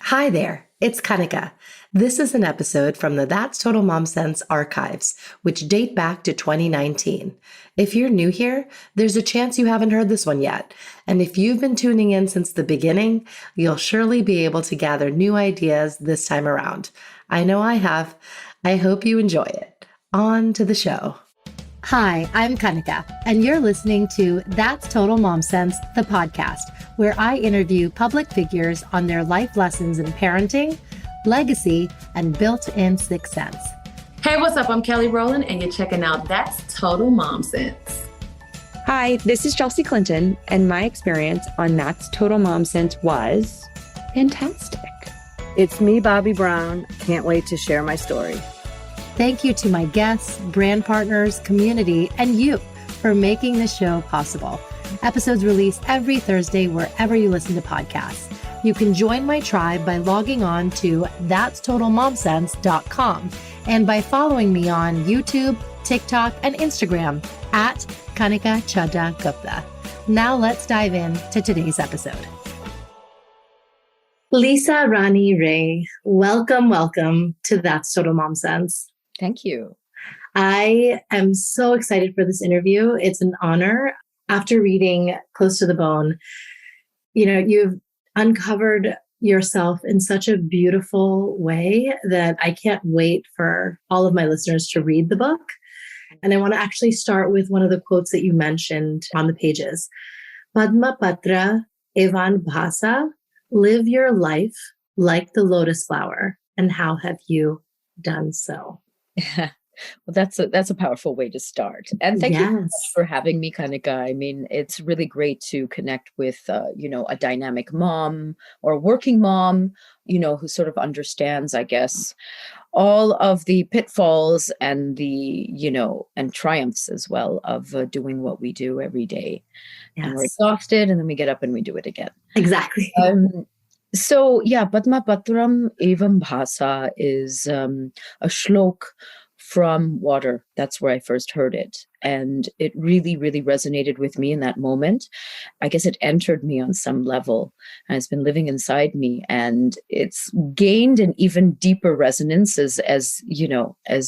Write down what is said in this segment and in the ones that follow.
Hi there, it's Kanika. This is an episode from the That's Total Mom Sense archives, which date back to 2019. If you're new here, there's a chance you haven't heard this one yet. And if you've been tuning in since the beginning, you'll surely be able to gather new ideas this time around. I know I have. I hope you enjoy it. On to the show. Hi, I'm Kanika, and you're listening to That's Total Mom Sense, the podcast, where I interview public figures on their life lessons in parenting, legacy, and built-in sixth sense. Hey, what's up? I'm Kelly Rowland, and you're checking out That's Total Mom Sense. Hi, this is Chelsea Clinton, and my experience on That's Total Mom Sense was fantastic. It's me, Bobby Brown. Can't wait to share my story. Thank you to my guests, brand partners, community, and you for making this show possible. Episodes released every Thursday wherever you listen to podcasts. You can join my tribe by logging on to thatstotalmomsense.com and by following me on YouTube, TikTok, and Instagram at Kanika Chadda Gupta. Now let's dive in to today's episode. Lisa Rani Ray, welcome to That's Total Mom Sense. Thank you. I am so excited for this interview. It's an honor. After reading Close to the Bone, you've uncovered yourself in such a beautiful way that I can't wait for all of my listeners to read the book. And I want to actually start with one of the quotes that you mentioned on the pages. Padma Patra Evan Bhasa, live your life like the lotus flower. And how have you done so? Well, that's a powerful way to start. And thank you so much for having me, Kanika. I mean, it's really great to connect with, a dynamic mom or working mom, who sort of understands, I guess, all of the pitfalls and the, and triumphs as well of doing what we do every day. Yes. And we're exhausted and then we get up and we do it again. Exactly. Padma Patram Evam Bhasa is a shlok from water. That's where I first heard it. And it really, really resonated with me in that moment. I guess it entered me on some level and it's been living inside me. And it's gained an even deeper resonance as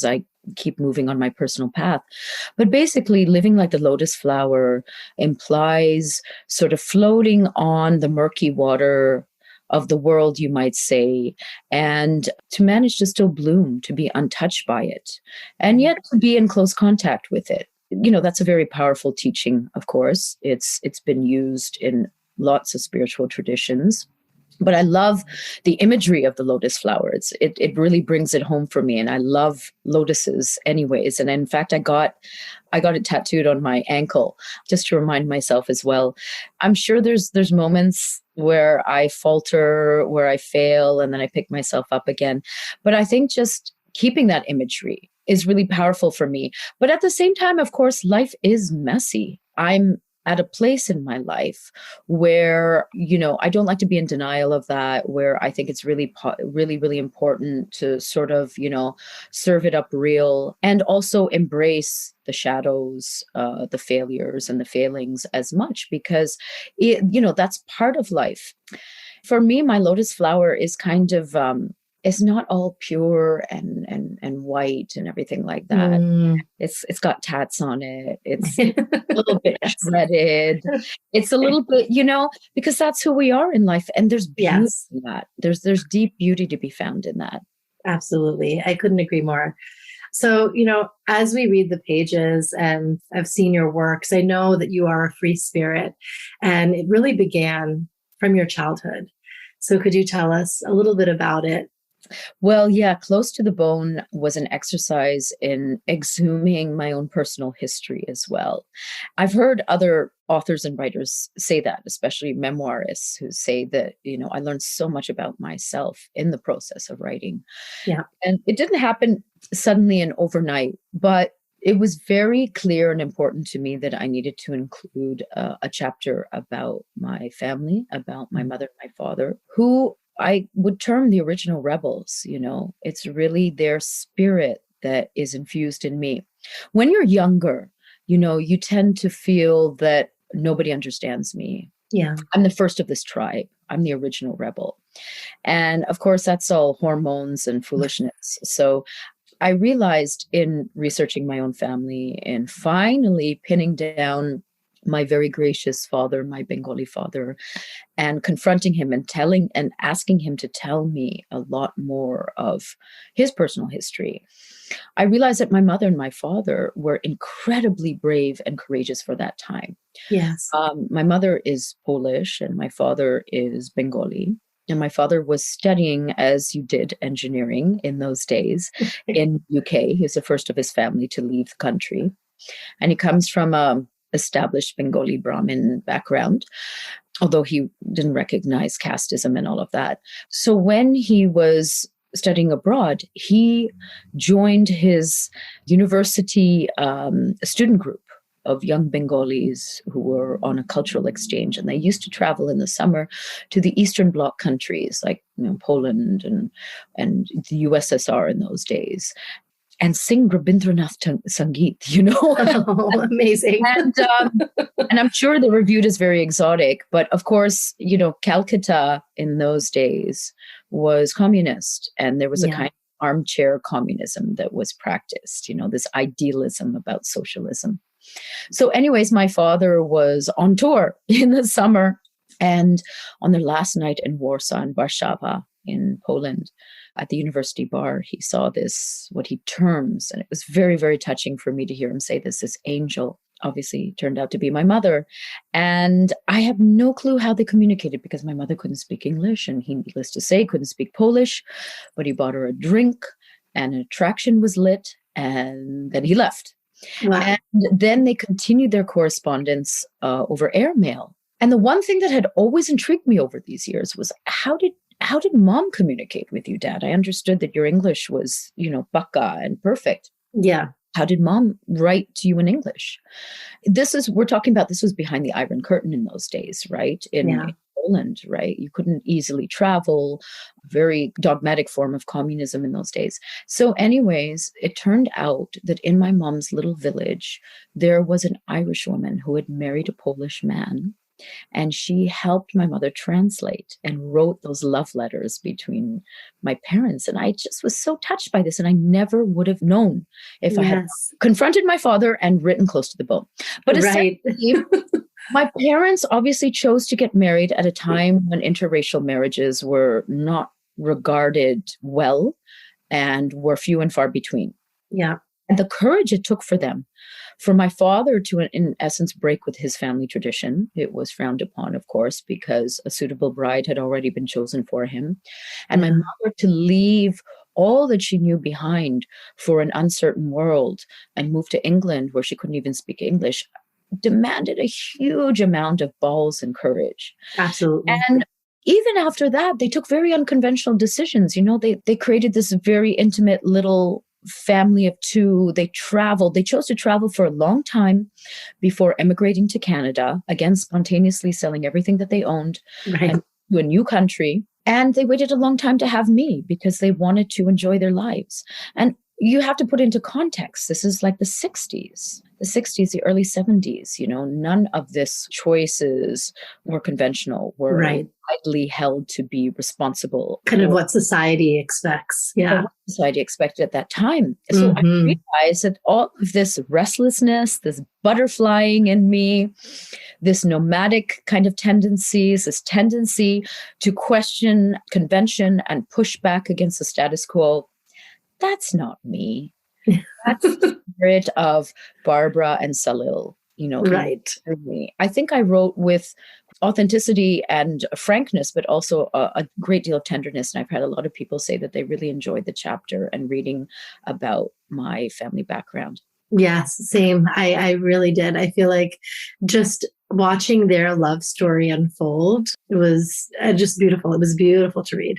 I keep moving on my personal path. But basically, living like the lotus flower implies sort of floating on the murky water of the world, you might say, and to manage to still bloom, to be untouched by it, and yet to be in close contact with it. That's a very powerful teaching, of course. It's been used in lots of spiritual traditions. But I love the imagery of the lotus flower. It really brings it home for me. And I love lotuses anyways. And in fact, I got it tattooed on my ankle just to remind myself as well. I'm sure there's moments where I falter, where I fail, and then I pick myself up again. But I think just keeping that imagery is really powerful for me. But at the same time, of course, life is messy. I'm at a place in my life where, I don't like to be in denial of that, where I think it's really, really, really important to sort of, serve it up real and also embrace the shadows, the failures and the failings as much, because that's part of life. For me, my lotus flower is kind of, it's not all pure and white and everything like that. It's got tats on it. It's a little bit shredded. It's a little bit, because that's who we are in life. And there's beauty in that. There's deep beauty to be found in that. Absolutely. I couldn't agree more. So, as we read the pages and I've seen your works, I know that you are a free spirit and it really began from your childhood. So could you tell us a little bit about it? Well, Close to the Bone was an exercise in exhuming my own personal history as well. I've heard other authors and writers say that, especially memoirists who say that, I learned so much about myself in the process of writing. Yeah. And it didn't happen suddenly and overnight, but it was very clear and important to me that I needed to include a chapter about my family, about my mother and my father, who I would term the original rebels. It's really their spirit that is infused in me. When you're younger, you tend to feel that nobody understands me. Yeah. I'm the first of this tribe. I'm the original rebel. And of course, that's all hormones and foolishness. So I realized in researching my own family and finally pinning down my very gracious father, my Bengali father, and confronting him and asking him to tell me a lot more of his personal history. I realized that my mother and my father were incredibly brave and courageous for that time. Yes. My mother is Polish and my father is Bengali. And my father was studying, as you did, engineering in those days in UK. He was the first of his family to leave the country. And he comes from a established Bengali Brahmin background, although he didn't recognize casteism and all of that. So when he was studying abroad, he joined his university student group of young Bengalis who were on a cultural exchange. And they used to travel in the summer to the Eastern Bloc countries like Poland and the USSR in those days, and sing Rabindranath Sangeet, Oh, amazing. And I'm sure they were viewed as very exotic. But of course, Calcutta in those days was communist. And there was a kind of armchair communism that was practiced, this idealism about socialism. So anyways, my father was on tour in the summer, and on their last night in Warsaw and Warszawa in Poland at the university bar, he saw this, what he terms, and it was very, very touching for me to hear him say this angel obviously turned out to be my mother. And I have no clue how they communicated because my mother couldn't speak English and he, needless to say, couldn't speak Polish, but he bought her a drink and an attraction was lit and then he left. Wow. And then they continued their correspondence over airmail. And the one thing that had always intrigued me over these years was how did mom communicate with you, Dad? I understood that your English was, baka and perfect. Yeah. How did mom write to you in English? This was behind the Iron Curtain in those days, right? In Poland, right? You couldn't easily travel, a very dogmatic form of communism in those days. So anyways, it turned out that in my mom's little village, there was an Irish woman who had married a Polish man. And she helped my mother translate and wrote those love letters between my parents. And I just was so touched by this. And I never would have known if I had confronted my father and written close to the bone. But essentially, my parents obviously chose to get married at a time when interracial marriages were not regarded well and were few and far between. Yeah. And the courage it took for them, for my father to, in essence, break with his family tradition. It was frowned upon, of course, because a suitable bride had already been chosen for him. And my mother to leave all that she knew behind for an uncertain world and move to England, where she couldn't even speak English, demanded a huge amount of balls and courage. Absolutely. And even after that, they took very unconventional decisions. They created this very intimate little family of two. They chose to travel for a long time before emigrating to Canada, again, spontaneously selling everything that they owned and to a new country. And they waited a long time to have me because they wanted to enjoy their lives. And you have to put into context, this is like the 60s, the early 70s, none of this choices were conventional, were widely held to be responsible. Kind of what society expects. Yeah. What society expected at that time. So I realized that all of this restlessness, this butterflying in me, this nomadic kind of tendencies, this tendency to question convention and push back against the status quo, that's not me. That's the spirit of Barbara and Salil, Right. Me. I think I wrote with authenticity and frankness, but also a great deal of tenderness. And I've had a lot of people say that they really enjoyed the chapter and reading about my family background. Yes, same. I really did. I feel like just watching their love story unfold, it was just beautiful. It was beautiful to read.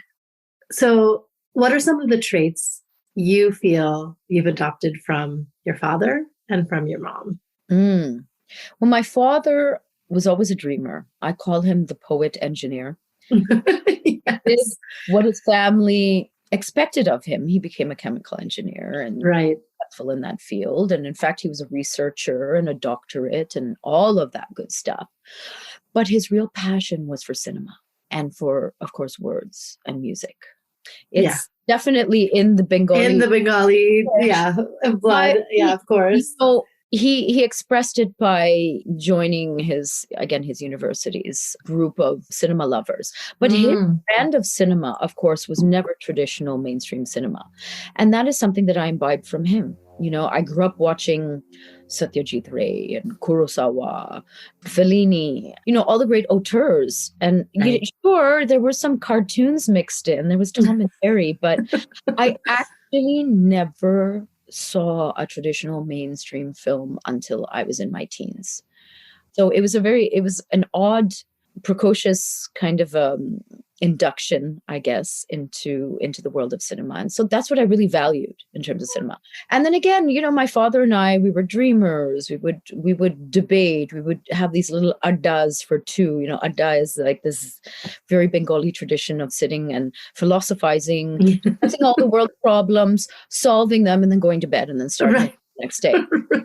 So what are some of the traits you feel you've adopted from your father and from your mom? Well, my father was always a dreamer. I call him the poet engineer. Did what his family expected of him. He became a chemical engineer and successful in that field. And in fact, he was a researcher and a doctorate and all of that good stuff. But his real passion was for cinema. and for, of course, words and music. Yeah. It's definitely in the Bengali. In the Bengali, blood. But Yeah, of course. So he expressed it by joining his university's group of cinema lovers. But his brand of cinema, of course, was never traditional mainstream cinema. And that is something that I imbibed from him. I grew up watching Satyajit Ray and Kurosawa, Fellini, all the great auteurs. And sure, there were some cartoons mixed in. There was Tom and Jerry, but I actually never saw a traditional mainstream film until I was in my teens. So it was an odd, precocious kind of induction, I guess, into the world of cinema. And so that's what I really valued in terms of cinema. And then again, my father and I, we were dreamers. We would debate. We would have these little addas for two. Adda is like this very Bengali tradition of sitting and philosophizing, discussing all the world problems, solving them, and then going to bed and then starting the next day.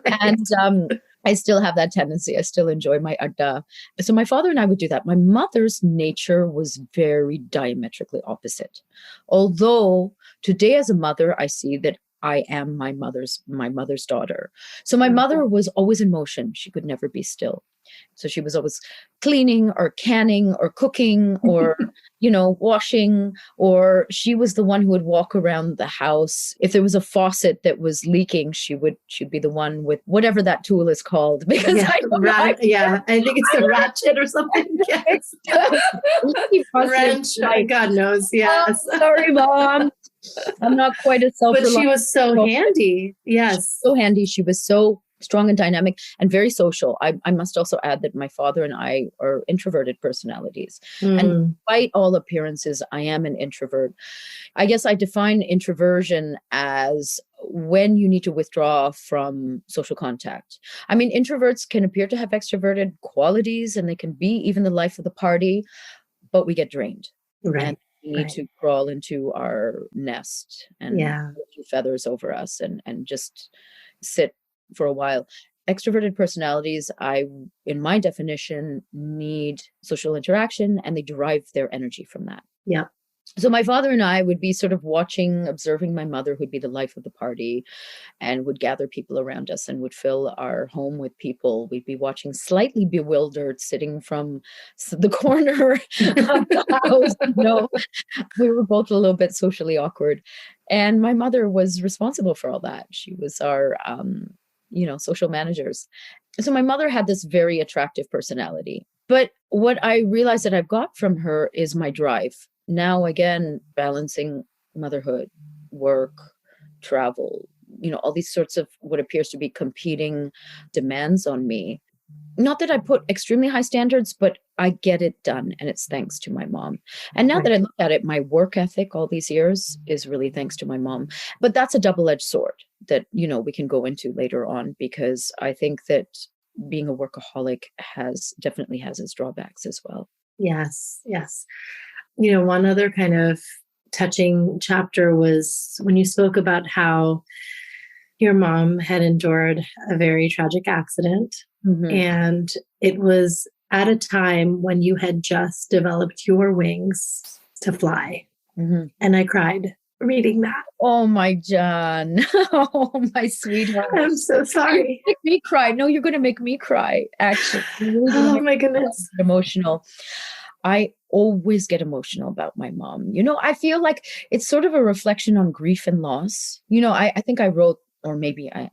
And I still have that tendency. I still enjoy my adda. So my father and I would do that. My mother's nature was very diametrically opposite. Although today as a mother, I see that I am my mother's daughter. So my mother was always in motion. She could never be still. So she was always cleaning or canning or cooking or, washing, or she was the one who would walk around the house. If there was a faucet that was leaking, she'd be the one with whatever that tool is called. Because I think it's the ratchet or something. Yes. Wrench. God knows. Yes. Oh, sorry, Mom. I'm not quite as self-reliant. But she was so handy. Yes. So handy. She was so strong and dynamic and very social. I must also add that my father and I are introverted personalities. And despite all appearances, I am an introvert. I guess I define introversion as when you need to withdraw from social contact. I mean, introverts can appear to have extroverted qualities and they can be even the life of the party, but we get drained. Right. And we need to crawl into our nest and feathers over us and just sit for a while. Extroverted personalities, in my definition, need social interaction and they derive their energy from that. Yeah. So my father and I would be sort of watching, observing my mother, who'd be the life of the party and would gather people around us and would fill our home with people. We'd be watching slightly bewildered, sitting from the corner of the house. We were both a little bit socially awkward. And my mother was responsible for all that. She was our social managers. So my mother had this very attractive personality. But what I realized that I've got from her is my drive. Now, again, balancing motherhood, work, travel, all these sorts of what appears to be competing demands on me. Not that I put extremely high standards, but I get it done. And it's thanks to my mom. And now that I look at it, my work ethic all these years is really thanks to my mom. But that's a double-edged sword that, we can go into later on, because I think that being a workaholic definitely has its drawbacks as well. Yes. Yes. One other kind of touching chapter was when you spoke about how your mom had endured a very tragic accident. And it was at a time when you had just developed your wings to fly. And I cried reading that. Oh, my John. Oh, my sweetheart. I'm so sorry. Make me cry. No, you're going to make me cry, actually. Oh, my goodness. Emotional. I always get emotional about my mom. I feel like it's sort of a reflection on grief and loss. I think I wrote, or maybe I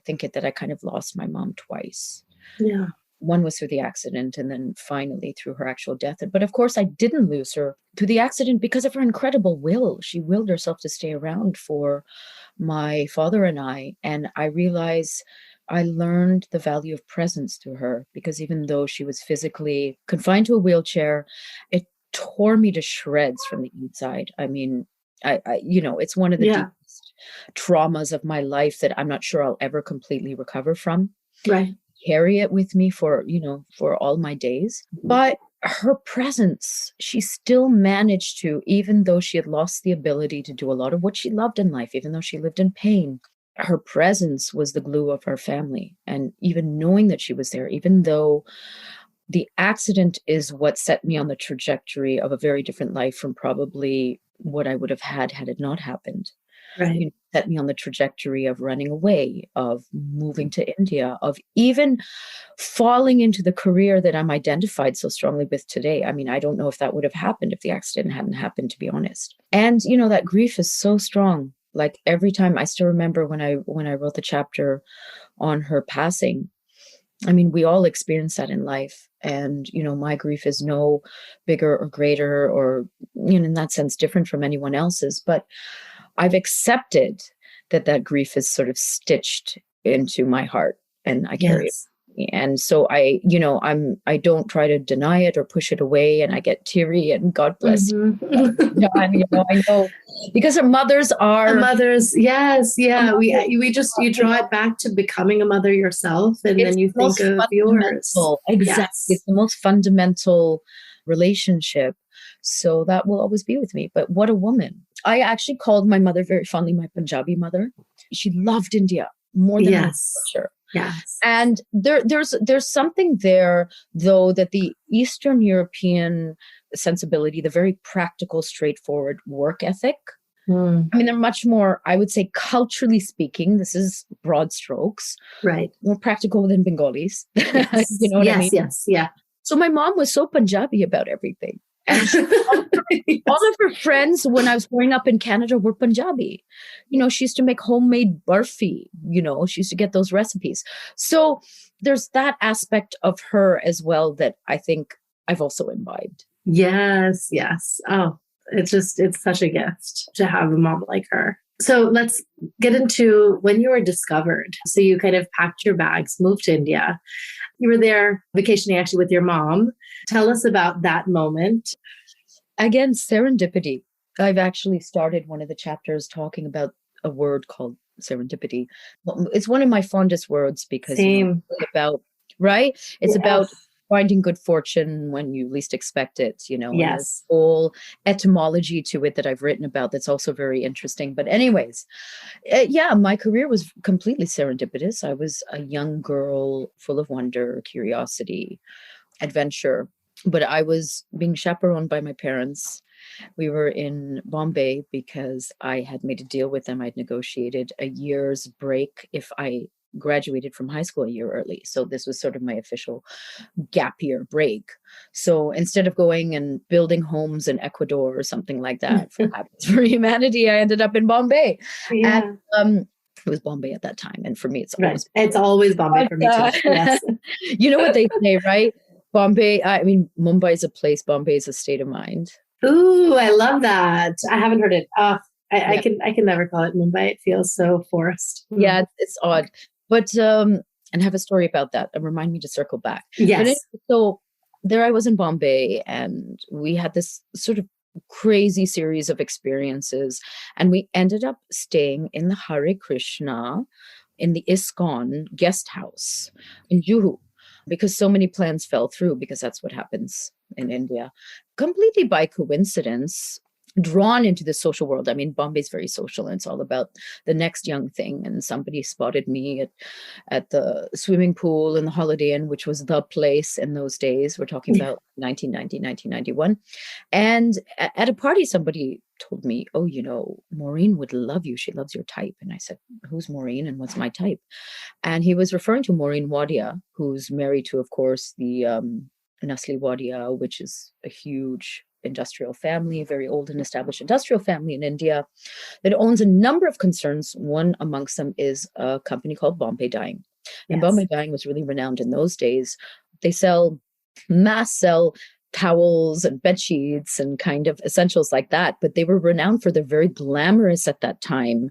think it, that I kind of lost my mom twice. Yeah. One was through the accident and then finally through her actual death. But of course, I didn't lose her through the accident because of her incredible will. She willed herself to stay around for my father and I. And I realized I learned the value of presence through her, because even though she was physically confined to a wheelchair, it tore me to shreds from the inside. I mean, it's one of the deepest traumas of my life that I'm not sure I'll ever completely recover from. Right. Carry it with me for all my days. But her presence, she still managed to, even though she had lost the ability to do a lot of what she loved in life, even though she lived in pain, her presence was the glue of our family. And even knowing that she was there, even though the accident is what set me on the trajectory of a very different life from probably what I would have had it not happened. Right. Set me on the trajectory of running away, of moving to India, of even falling into the career that I'm identified so strongly with today. I mean, I don't know if that would have happened if the accident hadn't happened, to be honest. And, that grief is so strong. Like every time, I still remember when I wrote the chapter on her passing. I mean, we all experience that in life. And, my grief is no bigger or greater or, in that sense, different from anyone else's. But I've accepted that grief is sort of stitched into my heart, and I carry it. And so I don't try to deny it or push it away, and I get teary, and God bless you. I know because our mothers are mothers. Yes. Yeah. You draw it back to becoming a mother yourself, and then you think of yours. Exactly. Yes. It's the most fundamental relationship. So that will always be with me. But what a woman. I actually called my mother very fondly my Punjabi mother. She loved India more than culture. Yes. And there's something there, though, that the Eastern European sensibility, the very practical, straightforward work ethic, I mean, they're much more, I would say, culturally speaking, this is broad strokes, right? More practical than Bengalis. Yes. You know what I mean? Yes. Yeah. So my mom was so Punjabi about everything. And all of her friends when I was growing up in Canada were Punjabi. She used to make homemade barfi. She used to get those recipes. So there's that aspect of her as well that I think I've also imbibed. Yes. Yes. Oh, it's such a gift to have a mom like her. So let's get into when you were discovered. So you kind of packed your bags, moved to India. You were there vacationing actually with your mom. Tell us about that moment. Again, serendipity. I've actually started one of the chapters talking about a word called serendipity. It's one of my fondest words because it's about, right? It's about finding good fortune when you least expect it, and there's whole etymology to it that I've written about that's also very interesting. But anyways, my career was completely serendipitous. I was a young girl full of wonder, curiosity, adventure, but I was being chaperoned by my parents. We were in Bombay because I had made a deal with them. I'd negotiated a year's break if I graduated from high school a year early. So this was sort of my official gap year break. So instead of going and building homes in Ecuador or something like that for Habits for Humanity, I ended up in Bombay. Yeah. And it was Bombay at that time. And for me, it's always Bombay for me too. Yes. You know what they say, right? Bombay, Mumbai is a place, Bombay is a state of mind. Ooh, I love that. I haven't heard it. I can never call it Mumbai. It feels so forced. Yeah, it's odd. But, and have a story about that and remind me to circle back. Yes. But anyway, so there I was in Bombay and we had this sort of crazy series of experiences. And we ended up staying in the Hare Krishna in the ISKCON guest house in Juhu because so many plans fell through because that's what happens in India. Completely by coincidence, drawn into the social world. I mean, Bombay's very social and it's all about the next young thing. And somebody spotted me at the swimming pool in the Holiday Inn, which was the place in those days. We're talking about 1990, 1991. And at a party, somebody told me, oh, Maureen would love you. She loves your type. And I said, who's Maureen and what's my type? And he was referring to Maureen Wadia, who's married to, of course, the Nasli Wadia, which is a huge industrial family, very old and established industrial family in India that owns a number of concerns. One amongst them is a company called Bombay Dyeing. And Bombay Dyeing was really renowned in those days. They sell towels and bed sheets and kind of essentials like that. But they were renowned for their very glamorous at that time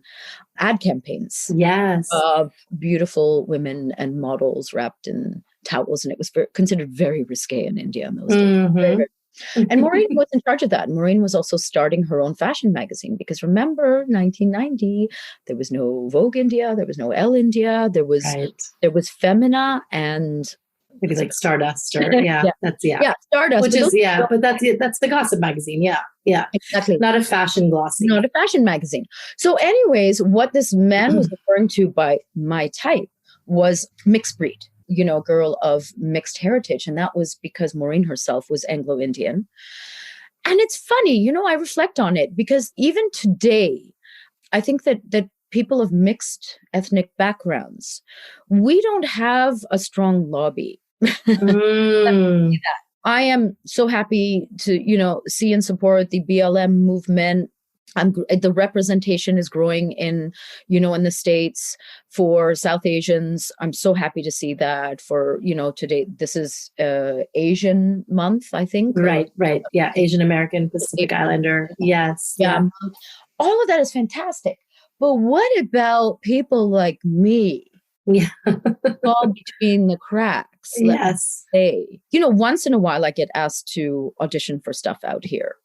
ad campaigns. Yes. Of beautiful women and models wrapped in towels. And it was considered very risque in India in those days. Mm-hmm. Very, very. And Maureen was in charge of that. Maureen was also starting her own fashion magazine because remember, 1990, there was no Vogue India, there was no Elle India, there was Femina and maybe like Stardust or that's Stardust, which is but that's the gossip magazine. Yeah, exactly. Not a fashion glossy, not a fashion magazine. So, anyways, what this man was referring to by my type was mixed breed. girl of mixed heritage. And that was because Maureen herself was Anglo-Indian. And it's funny, I reflect on it because even today, I think that people of mixed ethnic backgrounds, we don't have a strong lobby. Mm. I am so happy to, see and support the BLM movement. The representation is growing in the States for South Asians. I'm so happy to see that for, today. This is Asian month, I think. Right. Yeah. Asian American Pacific Islander. Yes. Yeah. All of that is fantastic. But what about people like me? Yeah. Fall between the cracks. Yes. Say, once in a while I get asked to audition for stuff out here.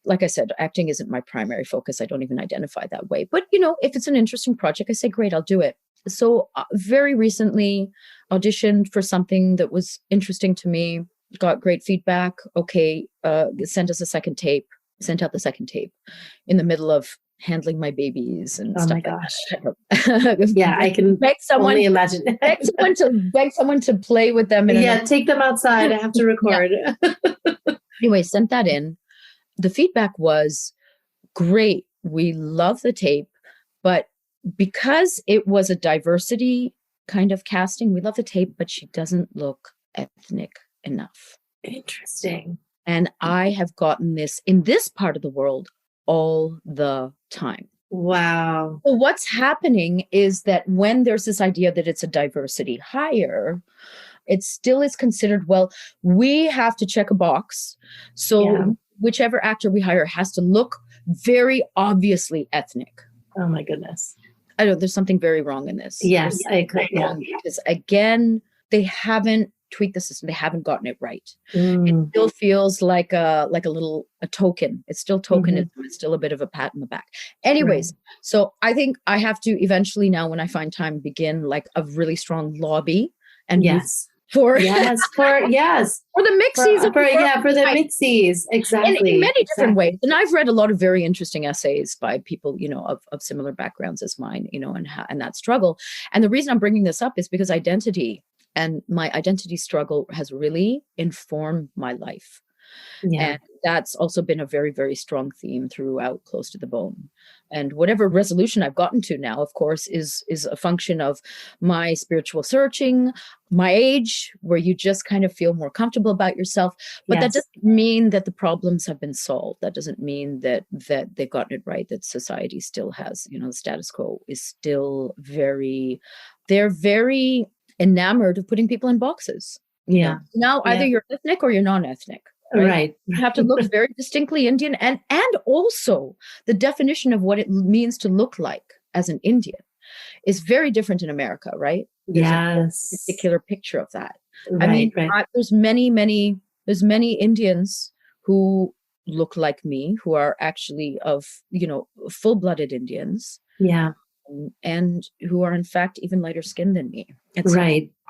Like I said, acting isn't my primary focus. I don't even identify that way. But, if it's an interesting project, I say, great, I'll do it. So very recently auditioned for something that was interesting to me, got great feedback. Okay, sent out the second tape in the middle of handling my babies and stuff. Oh my gosh. Like Yeah, I can only imagine. beg someone to play with them. Take them outside. I have to record. Anyway, sent that in. The feedback was great. We love the tape, but because it was a diversity kind of casting, we love the tape, but she doesn't look ethnic enough. Interesting. And I have gotten this in this part of the world all the time. Wow. Well, what's happening is that when there's this idea that it's a diversity hire, it still is considered, well, we have to check a box. So whichever actor we hire has to look very obviously ethnic. Oh my goodness. I know there's something very wrong in this. Yes, I agree. Yeah. Because again, they haven't tweaked the system. They haven't gotten it right. It still feels like a token. It's still tokenism. It's still a bit of a pat in the back. Anyways, so I think I have to eventually now, when I find time, begin like a really strong lobby and for the mixies. For the mixies. Exactly. In many different ways. And I've read a lot of very interesting essays by people, of similar backgrounds as mine, and that struggle. And the reason I'm bringing this up is because identity and my identity struggle has really informed my life. Yeah. And that's also been a very, very strong theme throughout Close to the Bone. And whatever resolution I've gotten to now, of course, is a function of my spiritual searching, my age, where you just kind of feel more comfortable about yourself. But that doesn't mean that the problems have been solved. That doesn't mean that they've gotten it right, that society still has, the status quo is still they're very enamored of putting people in boxes. Yeah. Now, either you're ethnic or you're non-ethnic. Right. You have to look very distinctly Indian, and also the definition of what it means to look like as an Indian is very different in America, right? There's a particular picture of that. Right, there's many Indians who look like me, who are actually of, full-blooded Indians. Yeah. And who are in fact even lighter skinned than me.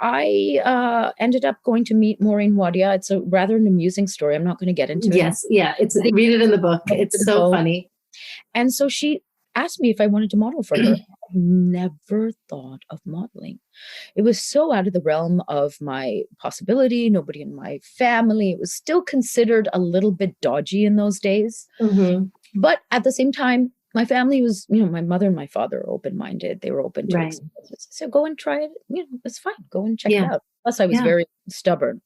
I ended up going to meet Maureen Wadia. It's a rather an amusing story. I'm not going to get into it. Yes, yeah. Read it in the book. It's so funny. And so she asked me if I wanted to model for her. I never thought of modeling. It was so out of the realm of my possibility. Nobody in my family. It was still considered a little bit dodgy in those days. But at the same time, my family was, my mother and my father are open-minded. They were open to it. So go and try it. It's fine. Go and check it out. Plus, I was very stubborn.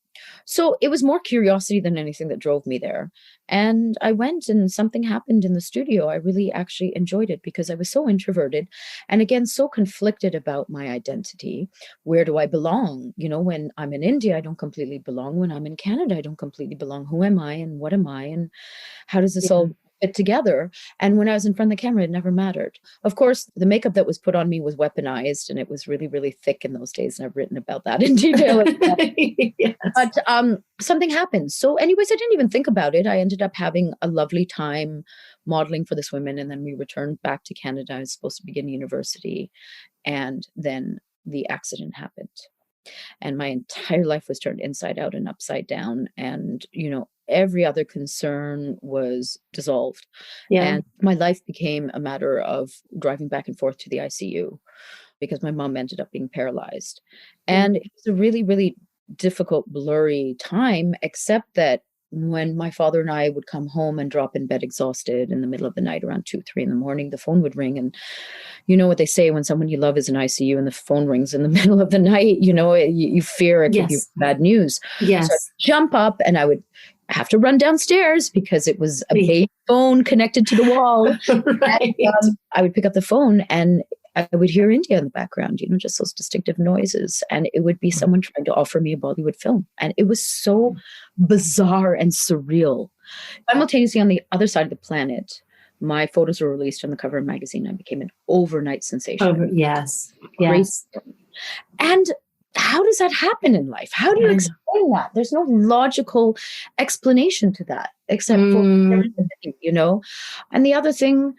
So it was more curiosity than anything that drove me there. And I went, and something happened in the studio. I really actually enjoyed it because I was so introverted and, again, so conflicted about my identity. Where do I belong? When I'm in India, I don't completely belong. When I'm in Canada, I don't completely belong. Who am I and what am I and how does this all fit together? And when I was in front of the camera, it never mattered. Of course, the makeup that was put on me was weaponized, and it was really, really thick in those days. And I've written about that in detail. But something happened. So anyways, I didn't even think about it. I ended up having a lovely time modeling for this woman. And then we returned back to Canada. I was supposed to begin university. And then the accident happened. And my entire life was turned inside out and upside down. And, every other concern was dissolved. And my life became a matter of driving back and forth to the ICU. because my mom ended up being paralyzed. And it was a really, really difficult, blurry time, except that when my father and I would come home and drop in bed exhausted in the middle of the night around 2, 3 in the morning, the phone would ring. And you know what they say, when someone you love is in ICU and the phone rings in the middle of the night, you fear it could be bad news. Yes. So I'd jump up and I would have to run downstairs because it was a baby phone connected to the wall. Right. And, I would pick up the phone and I would hear India in the background, just those distinctive noises. And it would be someone trying to offer me a Bollywood film. And it was so bizarre and surreal. Simultaneously, on the other side of the planet, my photos were released on the cover of a magazine. I became an overnight sensation. Yes. And how does that happen in life? How do you explain that? There's no logical explanation to that, except for, And the other thing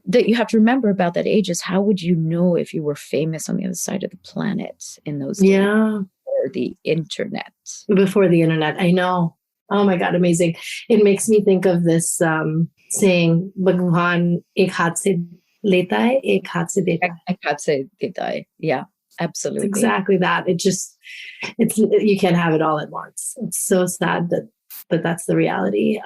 that you have to remember about that age is, how would you know if you were famous on the other side of the planet in those days? Yeah. Before the internet. Before the internet. I know. Oh my God, amazing. It makes me think of this saying, Bhagwan ek haath se leta hai, ek haath se deta hai. Ek haath se deta hai. Yeah, absolutely. It's exactly that. It's you can't have it all at once. It's so sad but that's the reality.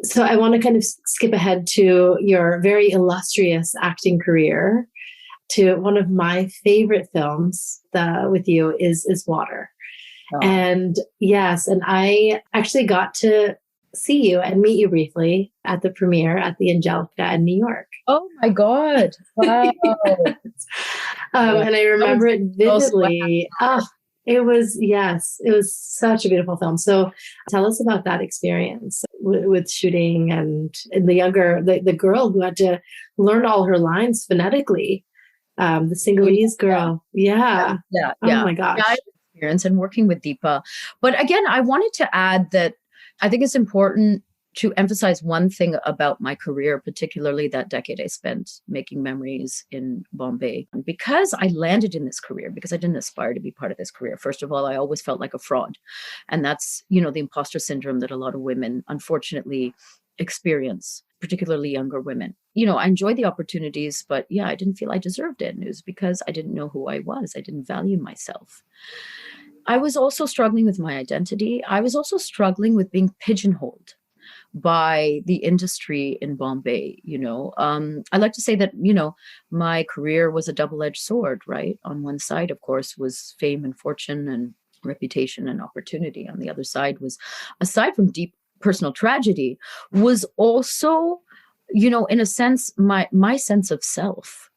So I want to kind of skip ahead to your very illustrious acting career, to one of my favorite films with you is Water. Oh. And yes, and I actually got to see you and meet you briefly at the premiere at the Angelica in New York. Oh my God. Wow. And I remember it vividly. It was such a beautiful film. So tell us about that experience with shooting and the girl who had to learn all her lines phonetically, the Sinhalese girl. Yeah. Oh my gosh. Yeah, experience and working with Deepa. But again, I wanted to add that I think it's important to emphasize one thing about my career, particularly that decade I spent making memories in Bombay. Because I landed in this career, because I didn't aspire to be part of this career. First of all, I always felt like a fraud. And that's, the imposter syndrome that a lot of women, unfortunately, experience, particularly younger women. I enjoyed the opportunities, but I didn't feel I deserved it. And it was because I didn't know who I was. I didn't value myself. I was also struggling with my identity. I was also struggling with being pigeonholed by the industry in Bombay. I like to say that, my career was a double-edged sword, right? On one side, of course, was fame and fortune and reputation and opportunity. On the other side was, aside from deep personal tragedy, was also, in a sense, my sense of self,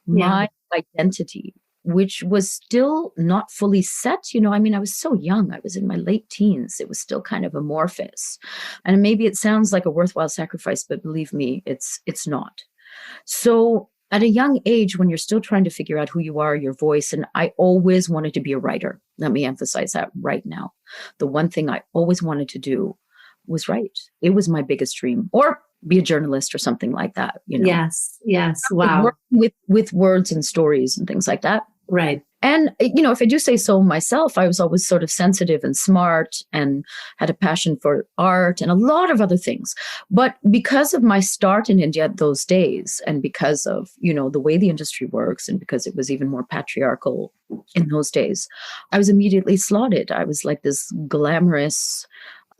my identity, which was still not fully set. I was so young. I was in my late teens. It was still kind of amorphous. And maybe it sounds like a worthwhile sacrifice, but believe me, it's not. So at a young age, when you're still trying to figure out who you are, your voice, and I always wanted to be a writer. Let me emphasize that right now. The one thing I always wanted to do was write. It was my biggest dream, or be a journalist or something like that. Yes. Wow. Working with words and stories and things like that. Right. And, if I do say so myself, I was always sort of sensitive and smart and had a passion for art and a lot of other things. But because of my start in India those days, and because of, the way the industry works, and because it was even more patriarchal in those days, I was immediately slotted. I was like this glamorous,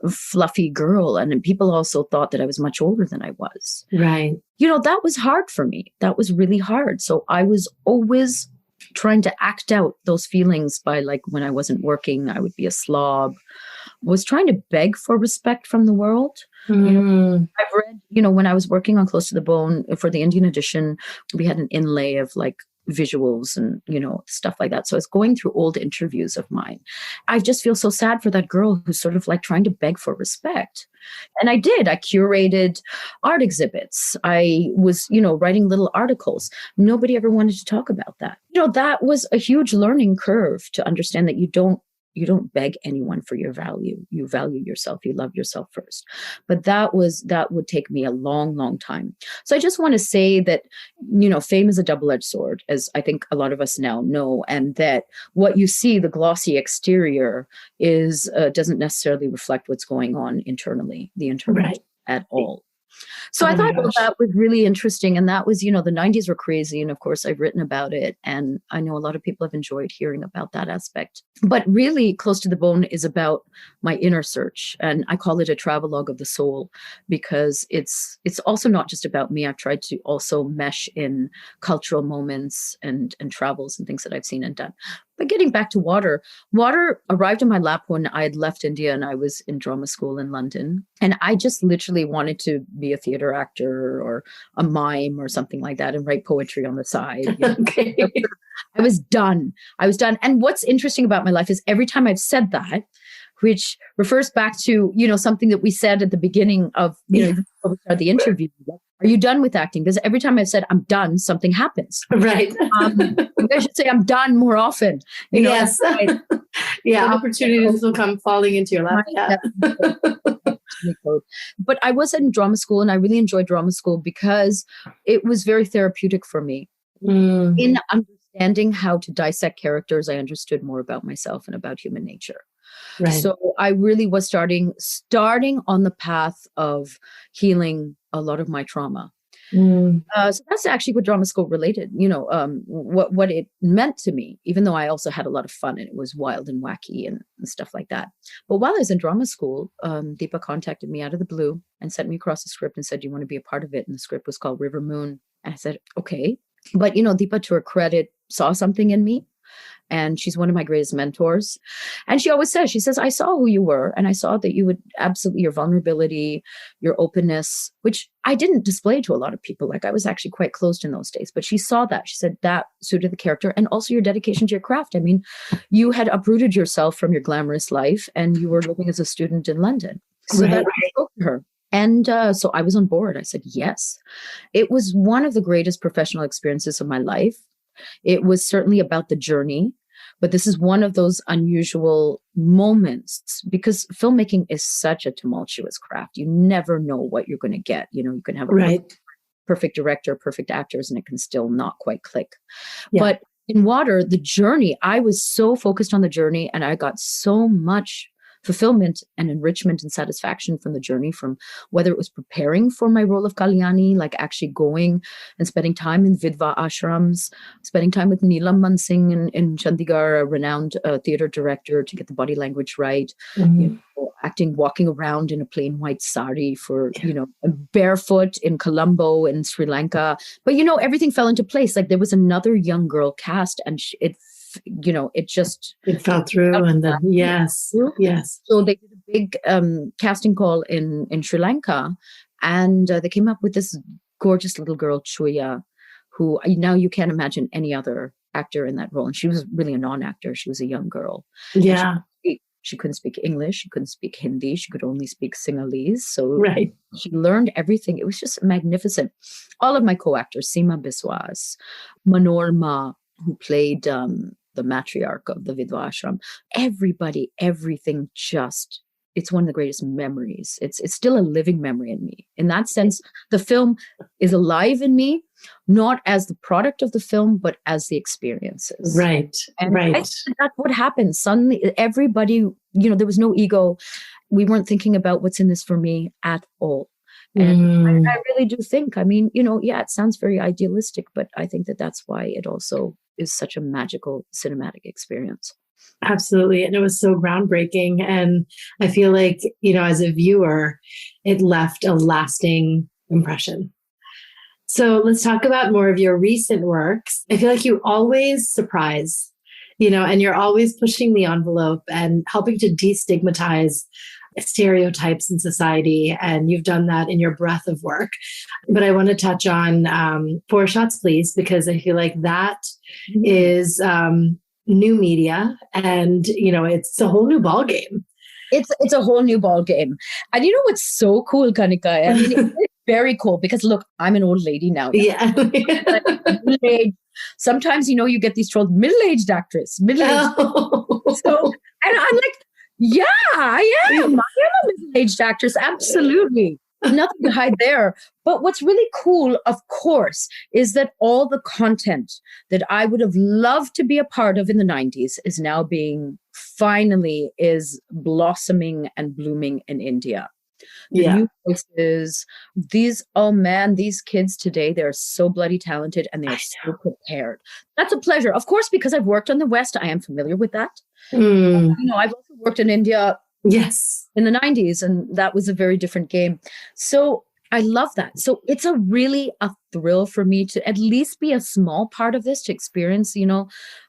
fluffy girl. And people also thought that I was much older than I was. Right. That was hard for me. That was really hard. So I was always trying to act out those feelings by, like, when I wasn't working, I would be a slob, was trying to beg for respect from the world. I've read, when I was working on Close to the Bone for the Indian edition, we had an inlay of like visuals and, stuff like that. So I was going through old interviews of mine. I just feel so sad for that girl who's sort of like trying to beg for respect. And I did. I curated art exhibits. I was, writing little articles. Nobody ever wanted to talk about that. That was a huge learning curve to understand that you don't beg anyone for your value. You value yourself. You love yourself first. But that would take me a long, long time. So I just want to say that, fame is a double-edged sword, as I think a lot of us now know, and that what you see, the glossy exterior, is doesn't necessarily reflect what's going on internally, the internal at all. So Oh I my thought, well, gosh. that was really interesting. And that was, the 90s were crazy. And of course, I've written about it. And I know a lot of people have enjoyed hearing about that aspect. But really, Close to the Bone is about my inner search. And I call it a travelogue of the soul, because it's also not just about me. I've tried to also mesh in cultural moments and travels and things that I've seen and done. But getting back to water arrived in my lap when I had left India and I was in drama school in London. And I just literally wanted to be a theater actor or a mime or something like that and write poetry on the side. Okay. I was done. And what's interesting about my life is every time I've said that, which refers back to, something that we said at the beginning of, the interview. Are you done with acting? Because every time I've said I'm done, something happens. Right. I should say I'm done more often. Yes. Yeah. Opportunities will come falling into your lap. Yeah. But I was in drama school and I really enjoyed drama school because it was very therapeutic for me. In understanding how to dissect characters, I understood more about myself and about human nature. Right. So I really was starting on the path of healing a lot of my trauma. So that's actually what drama school related, what it meant to me, even though I also had a lot of fun and it was wild and wacky and stuff like that. But while I was in drama school, Deepa contacted me out of the blue and sent me across the script and said, do you want to be a part of it? And the script was called River Moon. And I said, okay. But, Deepa, to her credit, saw something in me. And she's one of my greatest mentors. And she always says, I saw who you were. And I saw that you would absolutely, your vulnerability, your openness, which I didn't display to a lot of people. Like I was actually quite closed in those days. But she saw that. She said that suited the character and also your dedication to your craft. I mean, you had uprooted yourself from your glamorous life and you were living as a student in London. So that spoke to her. And so I was on board. I said, yes. It was one of the greatest professional experiences of my life. It was certainly about the journey, but this is one of those unusual moments because filmmaking is such a tumultuous craft. You never know what you're going to get. You can have a perfect director, perfect actors, and it can still not quite click. Yeah. But in Water, the journey, I was so focused on the journey and I got so much fulfillment and enrichment and satisfaction from the journey, from whether it was preparing for my role of Kalyani, like actually going and spending time in Vidva ashrams, spending time with Neelam Mansingh in Chandigarh, a renowned theater director, to get the body language right, acting, walking around in a plain white sari for, barefoot in Colombo in Sri Lanka. But, everything fell into place. Like there was another young girl cast and it fell through and then yes. So they did a big casting call in Sri Lanka and they came up with this gorgeous little girl, Chuya, who now you can't imagine any other actor in that role. And she was really a non-actor. She was a young girl. Yeah. She couldn't speak English. She couldn't speak Hindi. She could only speak Sinhalese. So she learned everything. It was just magnificent. All of my co-actors, Seema Biswas, Manorma, who played the matriarch of the Vidva ashram, everybody, everything it's one of the greatest memories. It's still a living memory in me. In that sense, the film is alive in me, not as the product of the film, but as the experiences. Right. And that's what happened. Suddenly, everybody, there was no ego. We weren't thinking about what's in this for me at all. And I really do think, it sounds very idealistic, but I think that's why it also is such a magical cinematic experience. Absolutely. And it was so groundbreaking. And I feel like, as a viewer, it left a lasting impression. So let's talk about more of your recent works. I feel like you always surprise, and you're always pushing the envelope and helping to destigmatize stereotypes in society. And you've done that in your breadth of work. But I want to touch on 4 Shots, Please, because I feel like that is new media and, it's a whole new ball game. It's a whole new ball game. And what's so cool, Kanika? It's very cool because look, I'm an old lady now. Yeah. Sometimes, you get these trolls, middle-aged actress, middle-aged. Oh. So, and I'm like, yeah, I am. I am a middle-aged actress. Absolutely. Nothing to hide there. But what's really cool, of course, is that all the content that I would have loved to be a part of in the 90s is now finally blossoming and blooming in India. the Yeah. new voices. These kids today, they're so bloody talented and they are so prepared. That's a pleasure. Of course, because I've worked on the West, I am familiar with that. I've also worked in India Yes. in the 90s, and that was a very different game. So I love that. So it's really a thrill for me to at least be a small part of this, to experience,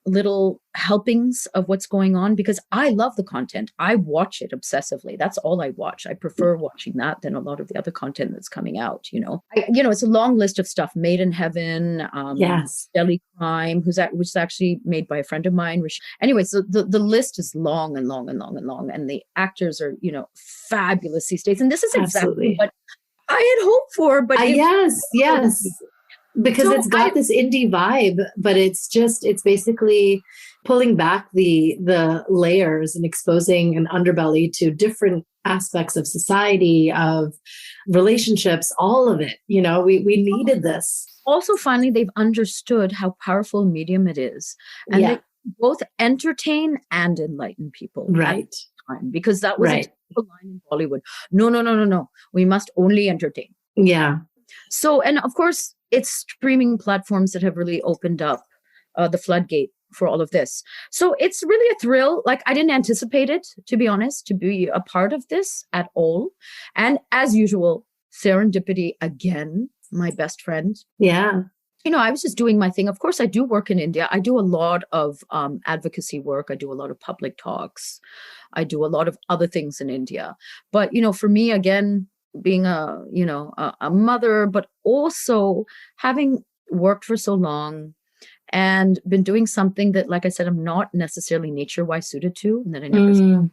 little helpings of what's going on, because I love the content. I watch it obsessively. That's all I watch. I prefer watching that than a lot of the other content that's coming out, it's a long list of stuff. Made in Heaven, Yes. Delhi Crime, which is actually made by a friend of mine. Anyway, so the list is long and long and long and long. And the actors are, fabulous these days. And this is exactly what I had hoped for, but yes, because So it's got this indie vibe, but it's basically pulling back the layers and exposing an underbelly to different aspects of society, of relationships, all of it. We needed this. Also, finally, they've understood how powerful a medium it is, and they both entertain and enlighten people. Right. Because that was a typical line in Bollywood. No. We must only entertain. Yeah. So, and of course, it's streaming platforms that have really opened up the floodgate for all of this. So it's really a thrill. Like, I didn't anticipate it, to be honest, to be a part of this at all. And as usual, serendipity again, my best friend. Yeah. I was just doing my thing. Of course, I do work in India. I do a lot of advocacy work. I do a lot of public talks. I do a lot of other things in India. But, for me, again, being a mother, but also having worked for so long and been doing something that, like I said, I'm not necessarily nature-wise suited to, and that I never.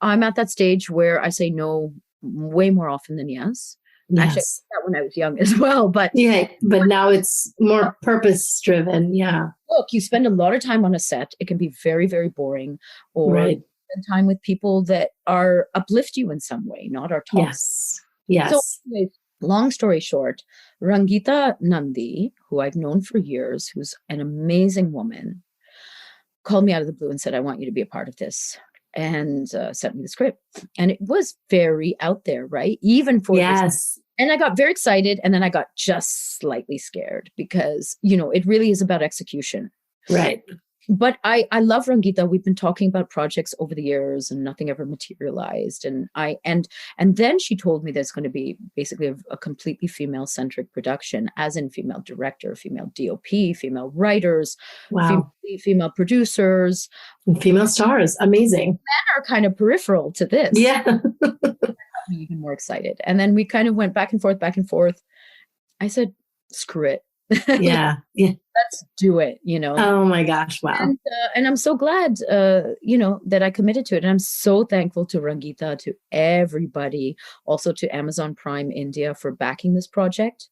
I'm at that stage where I say no way more often than yes. Yes. Actually, I did that when I was young as well, but now it's more purpose driven. Yeah. Look, you spend a lot of time on a set. It can be very, very boring, or spend time with people that uplift you in some way, not our toxic. Yes. So, anyways, long story short, Rangita Nandi, who I've known for years, who's an amazing woman, called me out of the blue and said, "I want you to be a part of this." And sent me the script. And it was very out there, right? Even for this. And I got very excited, and then I got just slightly scared because, it really is about execution. Right. But I love Rangita. We've been talking about projects over the years and nothing ever materialized. And then she told me there's going to be basically a completely female-centric production, as in female director, female DOP, female writers, female producers. And female stars. Amazing. Men are kind of peripheral to this. Yeah. Even more excited. And then we kind of went back and forth. I said, screw it. Yeah. Let's do it, Oh my gosh. Wow. And I'm so glad, that I committed to it. And I'm so thankful to Rangita, to everybody, also to Amazon Prime India for backing this project.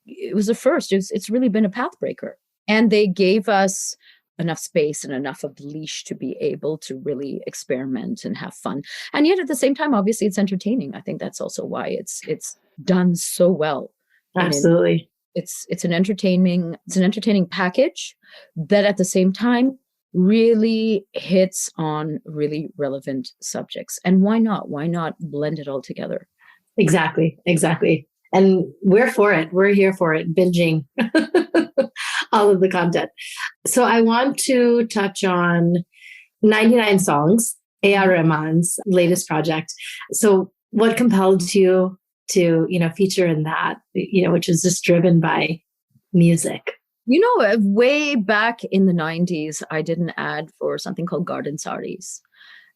It was a first. It's really been a path breaker. And they gave us enough space and enough of the leash to be able to really experiment and have fun. And yet at the same time, obviously, it's entertaining. I think that's also why it's done so well. Absolutely. It's an entertaining package that at the same time really hits on really relevant subjects. And why not? Why not blend it all together? Exactly. And we're for it. We're here for it, binging all of the content. So I want to touch on 99 Songs, A.R. Rahman's latest project. So what compelled you to, feature in that, which is just driven by music? Way back in the 90s, I did an ad for something called Garden Saris.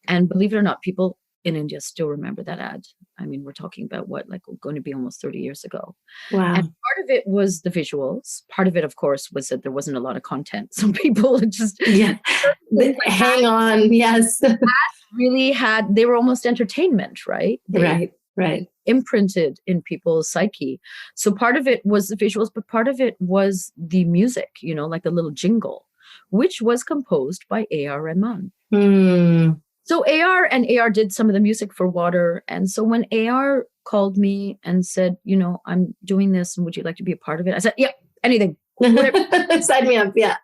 And believe it or not, people in India still remember that ad. I mean, we're talking about going to be almost 30 years ago. Wow. And part of it was the visuals. Part of it, of course, was that there wasn't a lot of content. So people just... hang on. Yes. Really they were almost entertainment, right? Right. Imprinted in people's psyche. So part of it was the visuals, but part of it was the music, like the little jingle, which was composed by A.R. Rahman. So A.R. did some of the music for Water. And so when A.R. called me and said, I'm doing this and would you like to be a part of it? I said, yeah, anything. Sign me up. Yeah.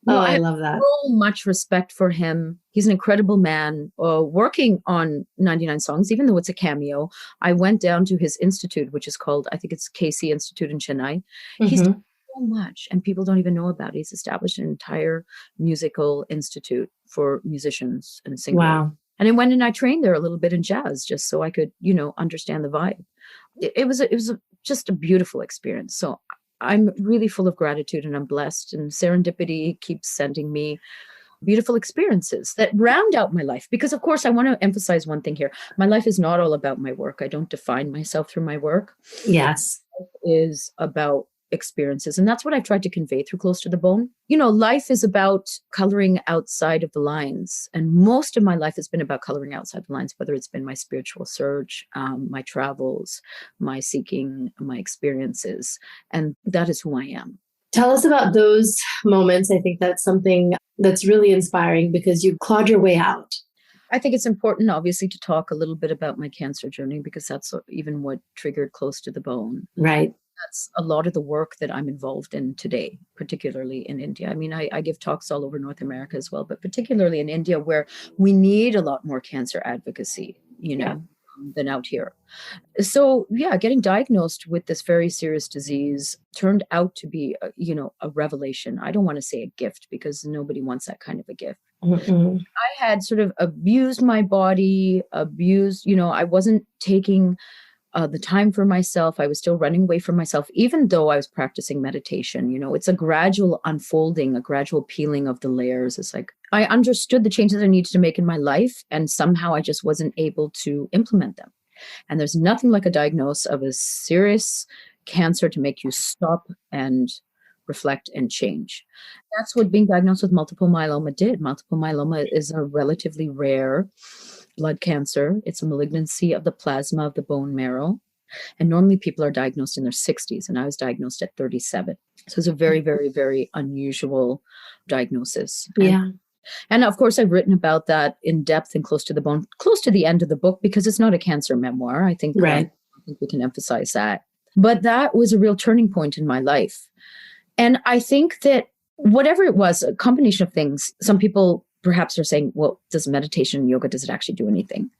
Oh, I I have love that. so much respect for him. He's an incredible man, working on 99 songs, even though it's a cameo. I went down to his institute, which is called, I think it's KC Institute in Chennai. He's Mm-hmm. done so much, and people don't even know about it. He's established an entire musical institute for musicians and singers. Wow. And I went and I trained there a little bit in jazz just so I could, understand the vibe. It was just a beautiful experience. So I'm really full of gratitude and I'm blessed, and serendipity keeps sending me beautiful experiences that round out my life. Because of course, I want to emphasize one thing here. My life is not all about my work. I don't define myself through my work. Yes. It is about experiences. And that's what I've tried to convey through Close to the Bone. Life is about coloring outside of the lines. And most of my life has been about coloring outside the lines, whether it's been my spiritual search, my travels, my seeking, my experiences. And that is who I am. Tell us about those moments. I think that's something that's really inspiring because you clawed your way out. I think it's important, obviously, to talk a little bit about my cancer journey, because that's even what triggered Close to the Bone. Right. That's a lot of the work that I'm involved in today, particularly in India. I mean, I give talks all over North America as well, but particularly in India, where we need a lot more cancer advocacy, than out here. So, getting diagnosed with this very serious disease turned out to be, a revelation. I don't want to say a gift, because nobody wants that kind of a gift. Mm-mm. I had sort of abused my body, I wasn't taking the time for myself. I was still running away from myself, even though I was practicing meditation. It's a gradual unfolding, a gradual peeling of the layers. It's like I understood the changes I needed to make in my life, and somehow I just wasn't able to implement them. And there's nothing like a diagnosis of a serious cancer to make you stop and reflect and change. That's what being diagnosed with multiple myeloma did. Multiple myeloma is a relatively rare blood cancer. It's a malignancy of the plasma of the bone marrow. And normally people are diagnosed in their 60s, and I was diagnosed at 37. So it's a very, very, very unusual diagnosis. Yeah. And of course, I've written about that in depth and Close to the Bone, close to the end of the book, because it's not a cancer memoir. I think Right. I think we can emphasize that. But that was a real turning point in my life. And I think that whatever it was, a combination of things, some people perhaps are saying, well, does meditation and yoga, does it actually do anything?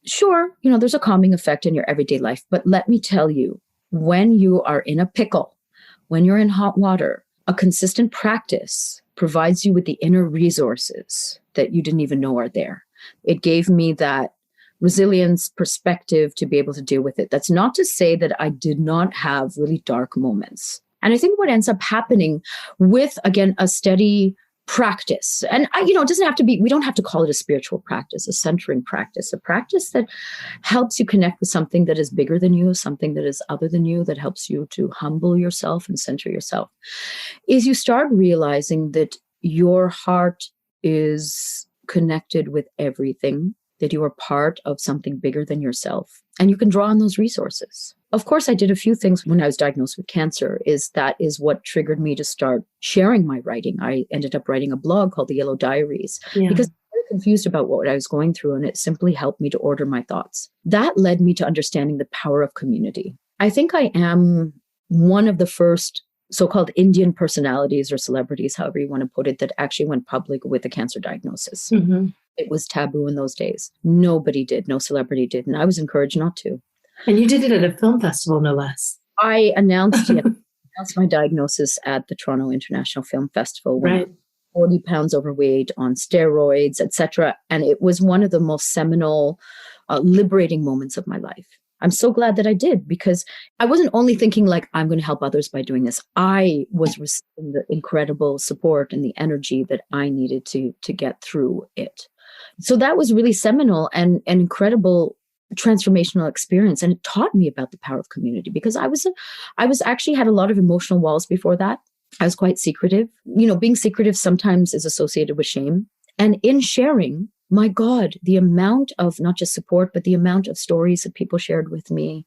Sure, there's a calming effect in your everyday life. But let me tell you, when you are in a pickle, when you're in hot water, a consistent practice provides you with the inner resources that you didn't even know are there. It gave me that resilience perspective to be able to deal with it. That's not to say that I did not have really dark moments. And I think what ends up happening with, again, a steady practice, and it doesn't have to be, we don't have to call it a spiritual practice, a centering practice, a practice that helps you connect with something that is bigger than you, something that is other than you, that helps you to humble yourself and center yourself, is you start realizing that your heart is connected with everything, that you are part of something bigger than yourself, and you can draw on those resources. Of course, I did a few things when I was diagnosed with cancer. That is what triggered me to start sharing my writing. I ended up writing a blog called The Yellow Diaries, because I was very confused about what I was going through, and it simply helped me to order my thoughts. That led me to understanding the power of community. I think I am one of the first so-called Indian personalities or celebrities, however you want to put it, that actually went public with a cancer diagnosis. Mm-hmm. It was taboo in those days. Nobody did, no celebrity did, and I was encouraged not to. And you did it at a film festival, no less. I announced my diagnosis at the Toronto International Film Festival when I was 40 pounds overweight, on steroids, etc. And it was one of the most seminal, liberating moments of my life. I'm so glad that I did, because I wasn't only thinking like, I'm going to help others by doing this. I was receiving the incredible support and the energy that I needed to get through it. So that was really seminal and an incredible transformational experience. And it taught me about the power of community, because I was actually had a lot of emotional walls before that. I was quite secretive. Being secretive sometimes is associated with shame. And in sharing, my God, the amount of not just support, but the amount of stories that people shared with me,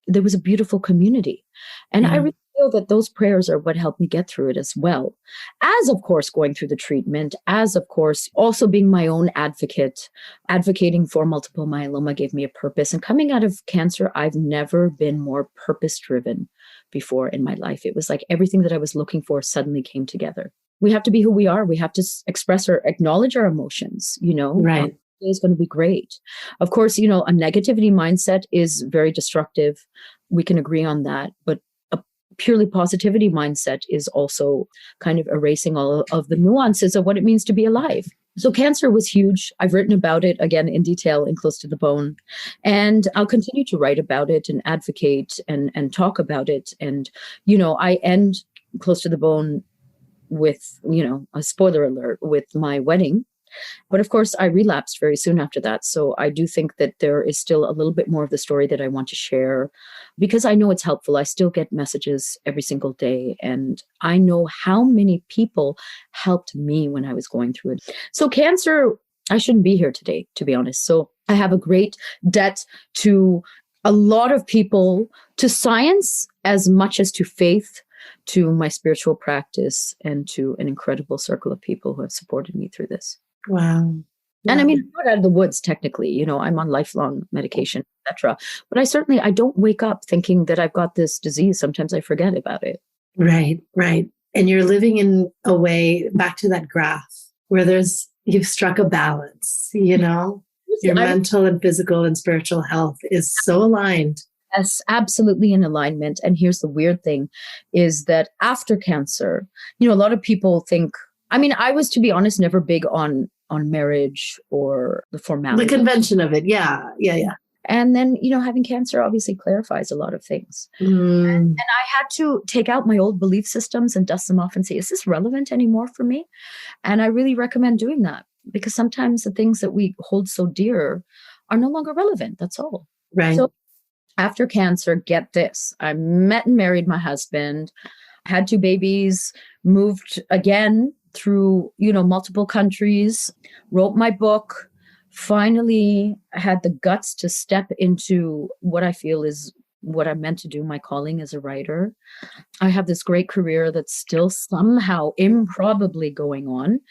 there was a beautiful community. And I really feel that those prayers are what helped me get through it as well. As, of course, going through the treatment, as, of course, also being my own advocate, advocating for multiple myeloma gave me a purpose. And coming out of cancer, I've never been more purpose-driven before in my life. It was like everything that I was looking for suddenly came together. we have to be who we are. We have to express or acknowledge our emotions, Right. Is going to be great. Of course, a negativity mindset is very destructive. We can agree on that. But a purely positivity mindset is also kind of erasing all of the nuances of what it means to be alive. So cancer was huge. I've written about it again in detail in Close to the Bone. And I'll continue to write about it and advocate and talk about it. And, I end Close to the Bone with, a spoiler alert, with my wedding. But of course, I relapsed very soon after that. So I do think that there is still a little bit more of the story that I want to share because I know it's helpful. I still get messages every single day. And I know how many people helped me when I was going through it. So cancer, I shouldn't be here today, to be honest. So I have a great debt to a lot of people, to science as much as to faith, to my spiritual practice, and to an incredible circle of people who have supported me through this. Wow. And I mean, I'm not out of the woods, technically, I'm on lifelong medication, etc. But I don't wake up thinking that I've got this disease. Sometimes I forget about it. Right, right. And you're living in a way, back to that graph, where you've struck a balance, your mental and physical and spiritual health is so aligned. Yes, absolutely in alignment. And here's the weird thing is that after cancer, a lot of people think, I was, to be honest, never big on marriage or the formality. The convention of it. Yeah. And then, having cancer obviously clarifies a lot of things. And I had to take out my old belief systems and dust them off and say, is this relevant anymore for me? And I really recommend doing that because sometimes the things that we hold so dear are no longer relevant. That's all. Right. So after cancer, get this, I met and married my husband, had 2 babies, moved again through, multiple countries, wrote my book, finally had the guts to step into what I feel is what I'm meant to do, my calling as a writer. I have this great career that's still somehow improbably going on.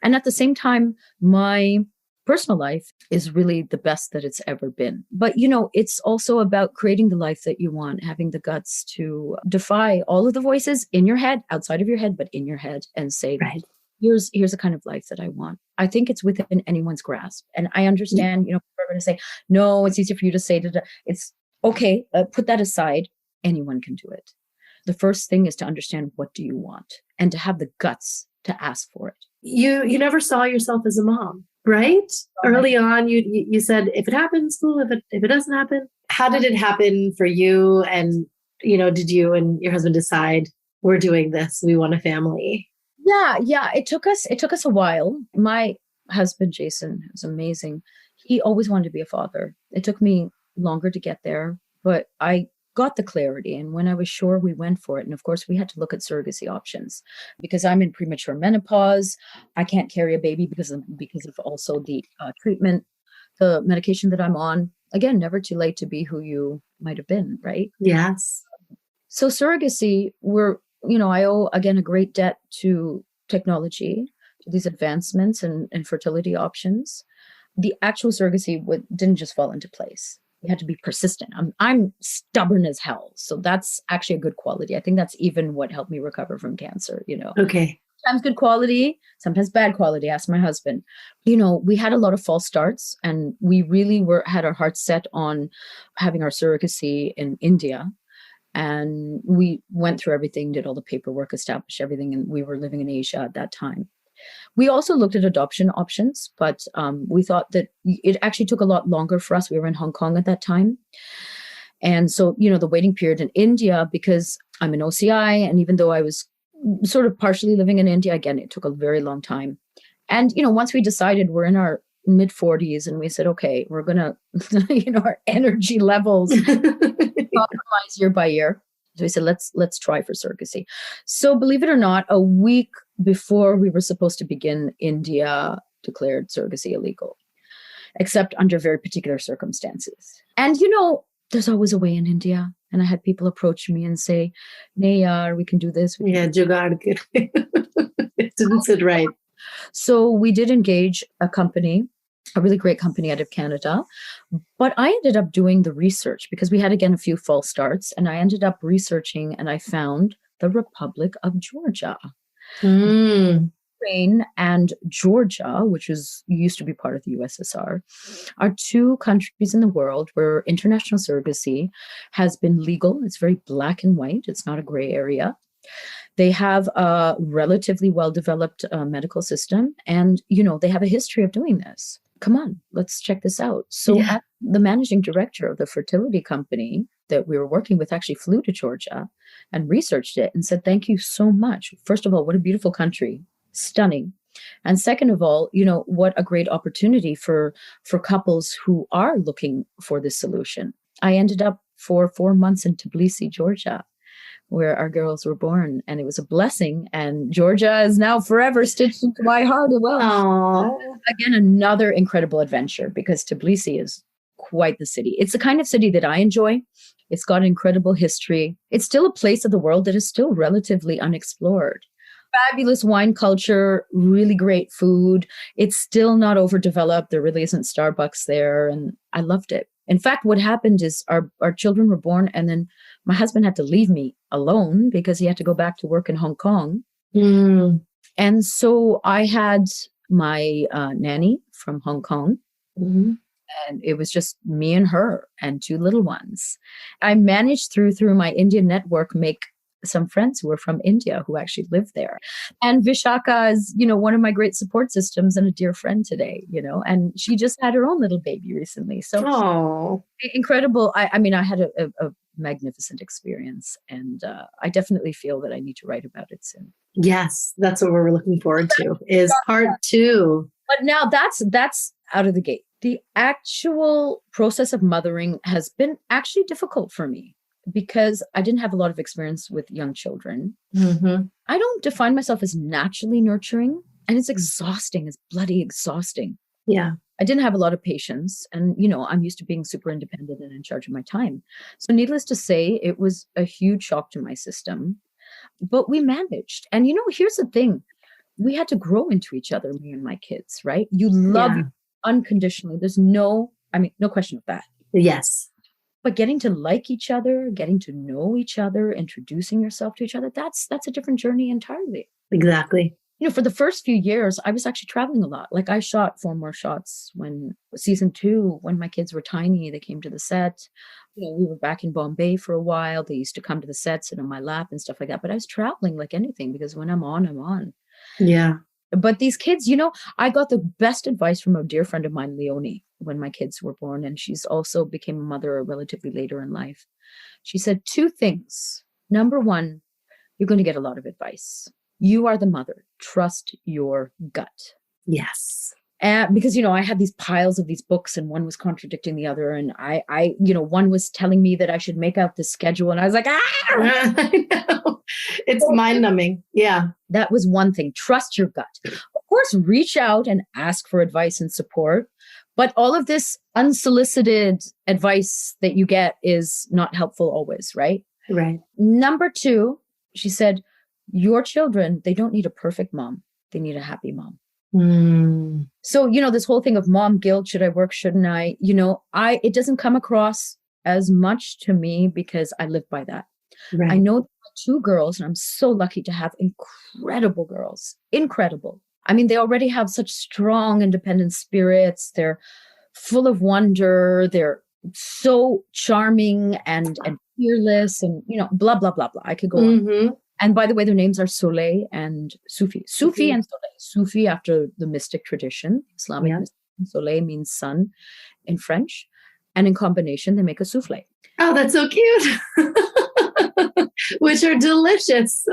And at the same time, my personal life is really the best that it's ever been. But, it's also about creating the life that you want, having the guts to defy all of the voices in your head, outside of your head, but in your head, and say, right. Here's the kind of life that I want. I think it's within anyone's grasp. And I understand, people are going to say, no, it's easier for you to say that. It's okay. Put that aside. Anyone can do it. The first thing is to understand, what do you want? And to have the guts to ask for it. You never saw yourself as a mom, right? Early on, you said, if it happens, cool. If it doesn't happen, how did it happen for you? And, did you and your husband decide, we're doing this, we want a family? Yeah. It took us a while. My husband, Jason, is amazing. He always wanted to be a father. It took me longer to get there, but I got the clarity. And when I was sure, we went for it. And of course, we had to look at surrogacy options because I'm in premature menopause. I can't carry a baby because of also the treatment, the medication that I'm on. Again, never too late to be who you might have been, right? Yes. So surrogacy, I owe, again, a great debt to technology, to these advancements and fertility options. The actual surrogacy didn't just fall into place. You had to be persistent. I'm stubborn as hell. So that's actually a good quality. I think that's even what helped me recover from cancer, Okay. Sometimes good quality, sometimes bad quality. Ask my husband. We had a lot of false starts, and we really had our hearts set on having our surrogacy in India. And we went through everything, did all the paperwork, established everything, and we were living in Asia at that time. We also looked at adoption options, but we thought that it actually took a lot longer for us. We were in Hong Kong at that time. And so, the waiting period in India, because I'm an OCI, and even though I was sort of partially living in India, again, it took a very long time. And, once we decided we're in our mid 40s and we said, okay, we're going to, our energy levels compromise year by year. So we said, let's try for surrogacy. So believe it or not, a week before we were supposed to begin, India declared surrogacy illegal, except under very particular circumstances. And, there's always a way in India. And I had people approach me and say, Nayar, we can do this. Yeah, jugaad. It didn't sit right. So we did engage a company, a really great company out of Canada. But I ended up doing the research because we had, again, a few false starts. And I ended up researching and I found the Republic of Georgia. Mm. Ukraine and Georgia, which used to be part of the USSR, are two countries in the world where international surrogacy has been legal. It's very black and white. It's not a gray area. They have a relatively well-developed medical system, and they have a history of doing this. Come on, let's check this out. So the managing director of the fertility company that we were working with actually flew to Georgia and researched it and said, thank you so much. First of all, what a beautiful country. Stunning. And second of all, what a great opportunity for couples who are looking for this solution. I ended up for 4 months in Tbilisi, Georgia, where our girls were born, and it was a blessing. And Georgia is now forever stitched into my heart as well. Aww. Again, another incredible adventure, because Tbilisi is quite the city. It's the kind of city that I enjoy. It's got incredible history. It's still a place of the world that is still relatively unexplored. Fabulous wine culture, really great food. It's still not overdeveloped. There really isn't Starbucks there. And I loved it. In fact, what happened is our children were born, and then my husband had to leave me alone because he had to go back to work in Hong Kong. Mm. And so I had my nanny from Hong Kong. Mm-hmm. And it was just me and her and two little ones. I managed through my Indian network make some friends who were from India who actually live there. And Vishaka is, one of my great support systems and a dear friend today, and she just had her own little baby recently. So incredible. I mean, I had a magnificent experience, and I definitely feel that I need to write about it soon. Yes, that's what we're looking forward to, is part 2. But now that's out of the gate. The actual process of mothering has been actually difficult for me, because I didn't have a lot of experience with young children. Mm-hmm. I don't define myself as naturally nurturing, and it's exhausting. It's bloody exhausting. Yeah. I didn't have a lot of patience, and, I'm used to being super independent and in charge of my time. So needless to say, it was a huge shock to my system, but we managed. And, here's the thing. We had to grow into each other, me and my kids, right? You love unconditionally. There's no question of that. Yes. But getting to like each other, getting to know each other, introducing yourself to each other, that's a different journey entirely. Exactly. For the first few years, I was actually traveling a lot. Like, I shot 4 more shots when season 2, when my kids were tiny, they came to the set. We were back in Bombay for a while. They used to come to the set, sit on my lap and stuff like that. But I was traveling like anything, because when I'm on, I'm on. Yeah. But these kids, I got the best advice from a dear friend of mine, Leonie, when my kids were born. And she's also became a mother relatively later in life. She said 2 things. Number 1, you're going to get a lot of advice. You are the mother. Trust your gut. Yes. Because, I had these piles of these books, and one was contradicting the other. And I one was telling me that I should make out the schedule. And I was like, I know. It's mind-numbing. Yeah. That was one thing. Trust your gut. Of course, reach out and ask for advice and support. But all of this unsolicited advice that you get is not helpful always, right? Right. Number 2, she said, your children, they don't need a perfect mom. They need a happy mom. Mm. So, this whole thing of mom guilt, should I work, shouldn't I? It doesn't come across as much to me, because I live by that. Right. I know 2 girls, and I'm so lucky to have incredible girls. Incredible. I mean, they already have such strong, independent spirits. They're full of wonder. They're so charming and fearless, and, blah, blah, blah, blah. I could go on. And by the way, their names are Soleil and Sufi. Sufi and Soleil. Sufi after the mystic tradition, Islamic mystic. Soleil means sun in French. And in combination, they make a souffle. Oh, that's so cute. Which are delicious.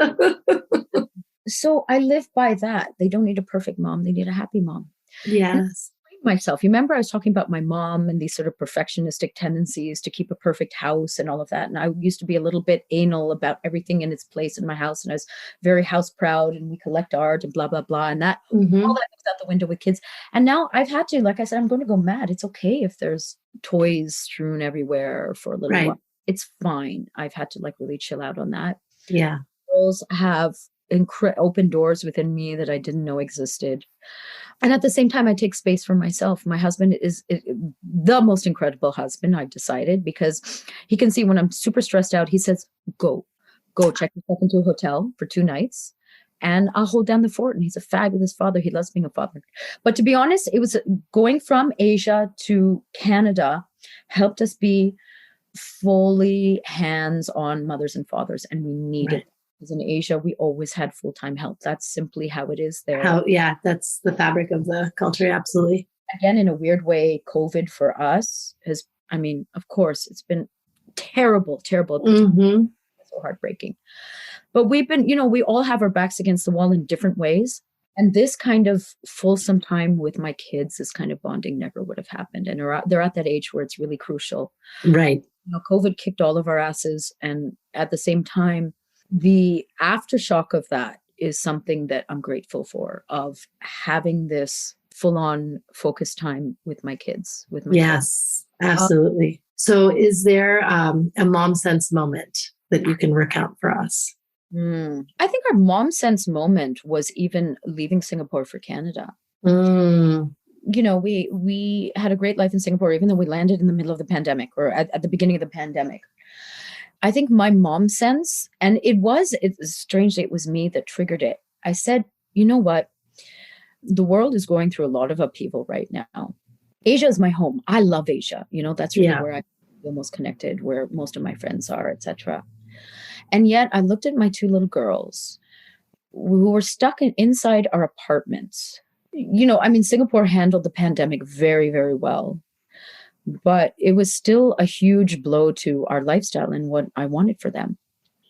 So I live by that. They don't need a perfect mom. They need a happy mom. Yes. Myself. You remember I was talking about my mom and these sort of perfectionistic tendencies to keep a perfect house and all of that. And I used to be a little bit anal about everything in its place in my house. And I was very house proud, and we collect art and blah, blah, blah. And that, all that goes out the window with kids. And now I've had to, like I said, I'm going to go mad. It's okay if there's toys strewn everywhere for a little while. It's fine. I've had to really chill out on that. Yeah. Girls have open doors within me that I didn't know existed. And at the same time, I take space for myself. My husband is the most incredible husband, I've decided, because he can see when I'm super stressed out. He says, go check yourself into a hotel for 2 nights and I'll hold down the fort. And he's a fabulous father. He loves being a father. But to be honest, it was going from Asia to Canada helped us be fully hands-on mothers and fathers. And we needed Right. because in Asia, we always had full-time help. That's simply how it is there. That's the fabric of the culture. Absolutely. Again, in a weird way, COVID for us has, I mean, of course, it's been terrible. Mm-hmm. So heartbreaking. But we've been, we all have our backs against the wall in different ways. And this kind of fulsome time with my kids, this kind of bonding never would have happened. And they're at that age where it's really crucial. Right. COVID kicked all of our asses. And at the same time, the aftershock of that is something that I'm grateful for, of having this full-on focus time with my kids. Yes, absolutely. So is there a mom sense moment that you can recount for us? I think our mom sense moment was even leaving Singapore for Canada. Mm. We had a great life in Singapore, even though we landed in the middle of the pandemic or at the beginning of the pandemic. I think my mom sense, and strangely, it was me that triggered it. I said, you know what? The world is going through a lot of upheaval right now. Asia is my home. I love Asia. That's really where I feel most connected, where most of my friends are, etc. And yet I looked at my two little girls who were stuck inside our apartments. Singapore handled the pandemic very, very well. But it was still a huge blow to our lifestyle and what I wanted for them.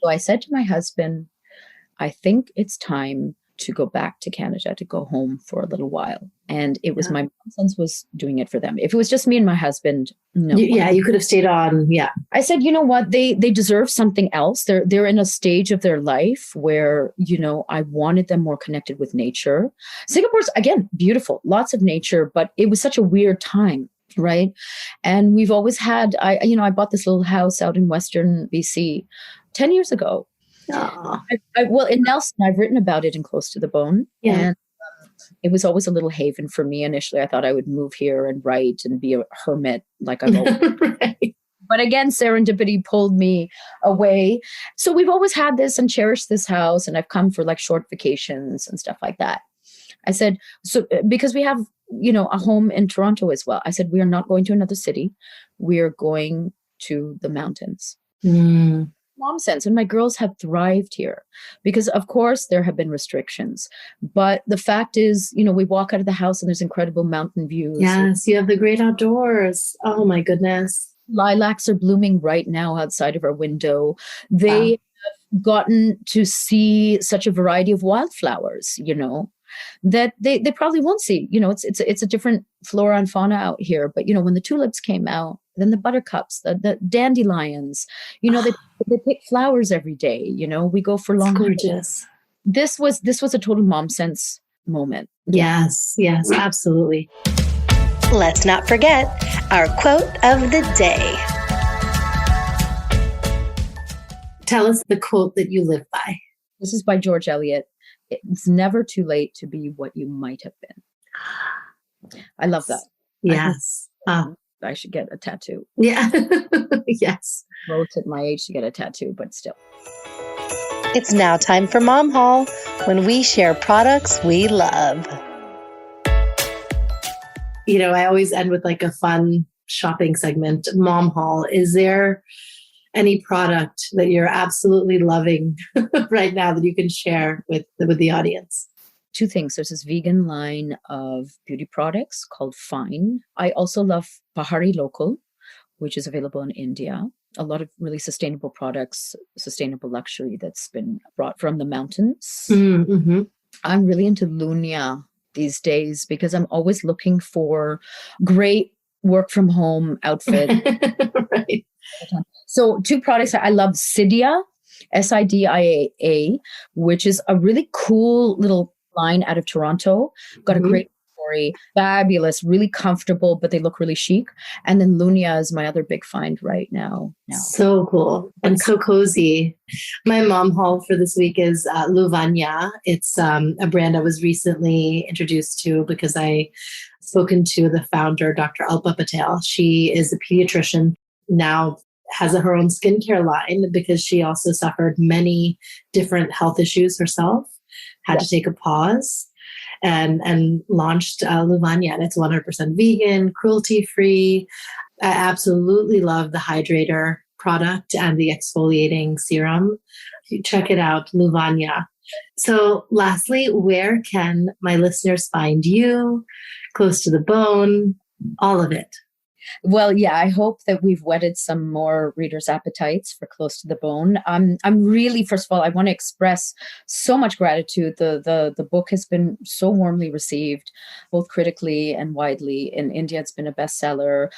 So I said to my husband, I think it's time to go back to Canada, to go home for a little while. And it was my son's was doing it for them. If it was just me and my husband, no. You could have stayed on. Yeah. I said, you know what? They deserve something else. They're in a stage of their life where, I wanted them more connected with nature. Singapore's, again, beautiful, lots of nature, but it was such a weird time. Right. And we've always had, I bought this little house out in Western BC 10 years ago. Well, in Nelson, I've written about it in Close to the Bone. Yeah. And it was always a little haven for me. Initially, I thought I would move here and write and be a hermit like I've always Right. But again, serendipity pulled me away. So we've always had this and cherished this house. And I've come for like short vacations and stuff like that. I said, so because we have, a home in Toronto as well. I said, we are not going to another city. We are going to the mountains. Mom sense. And my girls have thrived here because, of course, there have been restrictions. But the fact is, we walk out of the house and there's incredible mountain views. Yes, you have the great outdoors. Oh, my goodness. Lilacs are blooming right now outside of our window. They have gotten to see such a variety of wildflowers, that they probably won't see. It's a different flora and fauna out here. But, when the tulips came out, then the buttercups, the dandelions, they pick flowers every day. We go for long. Gorgeous. This was a total mom sense moment. Yes, absolutely. Let's not forget our quote of the day. Tell us the quote that you live by. This is by George Eliot. It's never too late to be what you might have been. I love that. Yes. I should get a tattoo. Yeah. Yes. Both at my age to get a tattoo, but still. It's now time for Mom Haul, when we share products we love. I always end with like a fun shopping segment, Mom Haul. Is there any product that you're absolutely loving right now that you can share with the audience? Two things. There's this vegan line of beauty products called Fine. I also love Pahari Local, which is available in India. A lot of really sustainable products, sustainable luxury that's been brought from the mountains. Mm-hmm. I'm really into Lunia these days because I'm always looking for great work from home outfit. Right. So two products I love, Sidia, Sidia, which is a really cool little line out of Toronto. Got a great story, fabulous, really comfortable, but they look really chic. And then Lunia is my other big find right now. So cool and so cozy. My mom haul for this week is Luvanya. It's a brand I was recently introduced to because I spoken to the founder, Dr. Alpa Patel. She is a pediatrician, now has her own skincare line because she also suffered many different health issues herself. had to take a pause and launched Luvanya. And it's 100% vegan, cruelty-free. I absolutely love the hydrator product and the exfoliating serum. Check it out, Luvanya. So lastly, where can my listeners find you? Close to the Bone, all of it. Well, yeah, I hope that we've whetted some more readers' appetites for Close to the Bone. I'm really, first of all, I want to express so much gratitude. The book has been so warmly received, both critically and widely. In India, it's been a bestseller.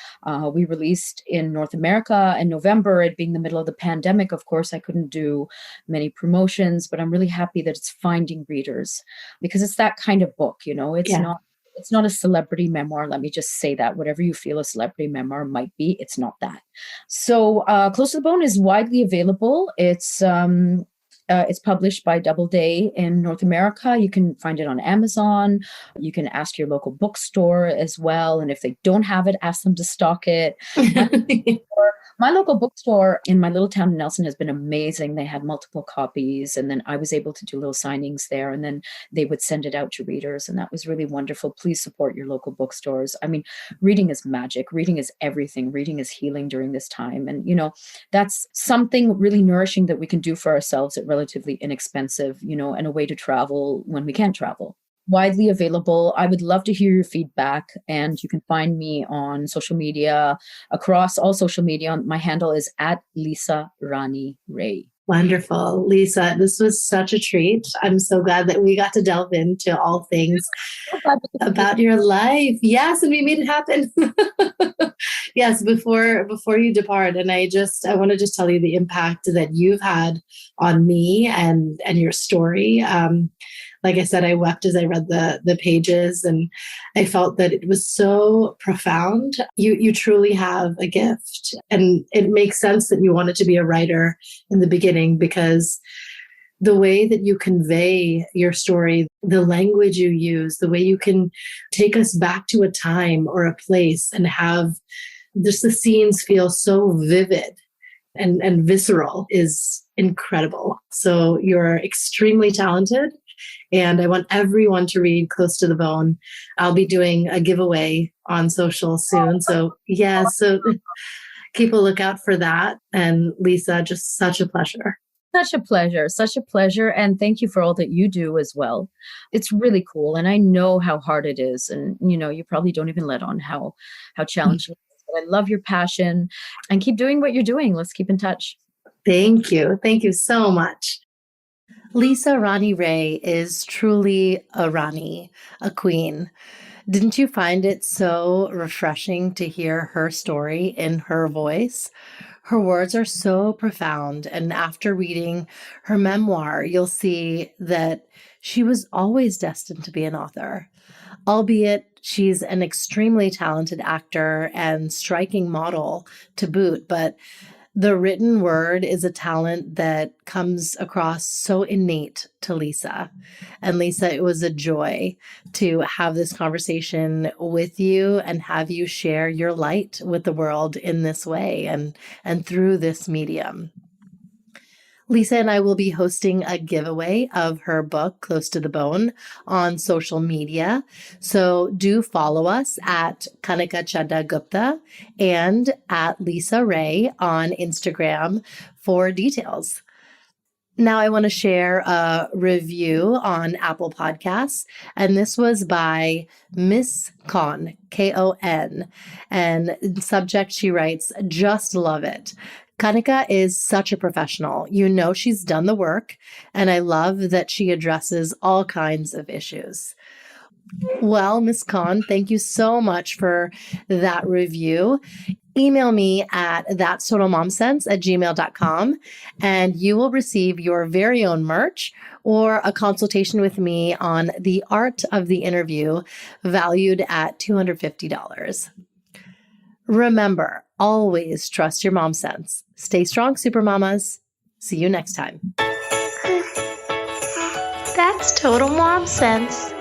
We released in North America in November. It being the middle of the pandemic, of course, I couldn't do many promotions, but I'm really happy that it's finding readers because it's that kind of book, It's not a celebrity memoir. Let me just say that. Whatever you feel a celebrity memoir might be, it's not that. So Close to the Bone is widely available. It's published by Doubleday in North America. You can find it on Amazon. You can ask your local bookstore as well. And if they don't have it, ask them to stock it. My local bookstore in my little town in Nelson has been amazing. They had multiple copies, and then I was able to do little signings there, and then they would send it out to readers, and that was really wonderful. Please support your local bookstores. I mean, reading is magic. Reading is everything. Reading is healing during this time. And, that's something really nourishing that we can do for ourselves at relatively inexpensive, and a way to travel when we can't travel. Widely available. I would love to hear your feedback, and you can find me on social media, across all social media. My handle is @LisaRaniRay. Wonderful. Lisa, this was such a treat. I'm so glad that we got to delve into all things about your life. Yes, and we made it happen. Yes, before you depart, and I want to just tell you the impact that you've had on me and your story. Like I said, I wept as I read the pages, and I felt that it was so profound. You truly have a gift, and it makes sense that you wanted to be a writer in the beginning, because the way that you convey your story, the language you use, the way you can take us back to a time or a place and have just the scenes feel so vivid and visceral is incredible. So you're extremely talented. And I want everyone to read Close to the Bone. I'll be doing a giveaway on social soon. So so keep a lookout for that. And Lisa, just such a pleasure. Such a pleasure. And thank you for all that you do as well. It's really cool. And I know how hard it is. And, you probably don't even let on how challenging it is. But I love your passion, and keep doing what you're doing. Let's keep in touch. Thank you. Thank you so much. Lisa Rani Ray is truly a Rani, a queen. Didn't you find it so refreshing to hear her story in her voice? Her words are so profound, and after reading her memoir, you'll see that she was always destined to be an author. Albeit she's an extremely talented actor and striking model to boot, but the written word is a talent that comes across so innate to Lisa. And Lisa, it was a joy to have this conversation with you and have you share your light with the world in this way and through this medium. Lisa and I will be hosting a giveaway of her book, Close to the Bone, on social media. So do follow us at Kanika Chadda Gupta and at Lisa Ray on Instagram for details. Now I want to share a review on Apple Podcasts, and this was by Miss Kon, Kon, and subject she writes, "Just love it. Kanika is such a professional. She's done the work, and I love that she addresses all kinds of issues." Well, Miss Kon, thank you so much for that review. Email me at thatstotalmomsense@gmail.com, and you will receive your very own merch or a consultation with me on the art of the interview, valued at $250. Remember, always trust your mom sense. Stay strong, supermamas. See you next time. That's total mom sense.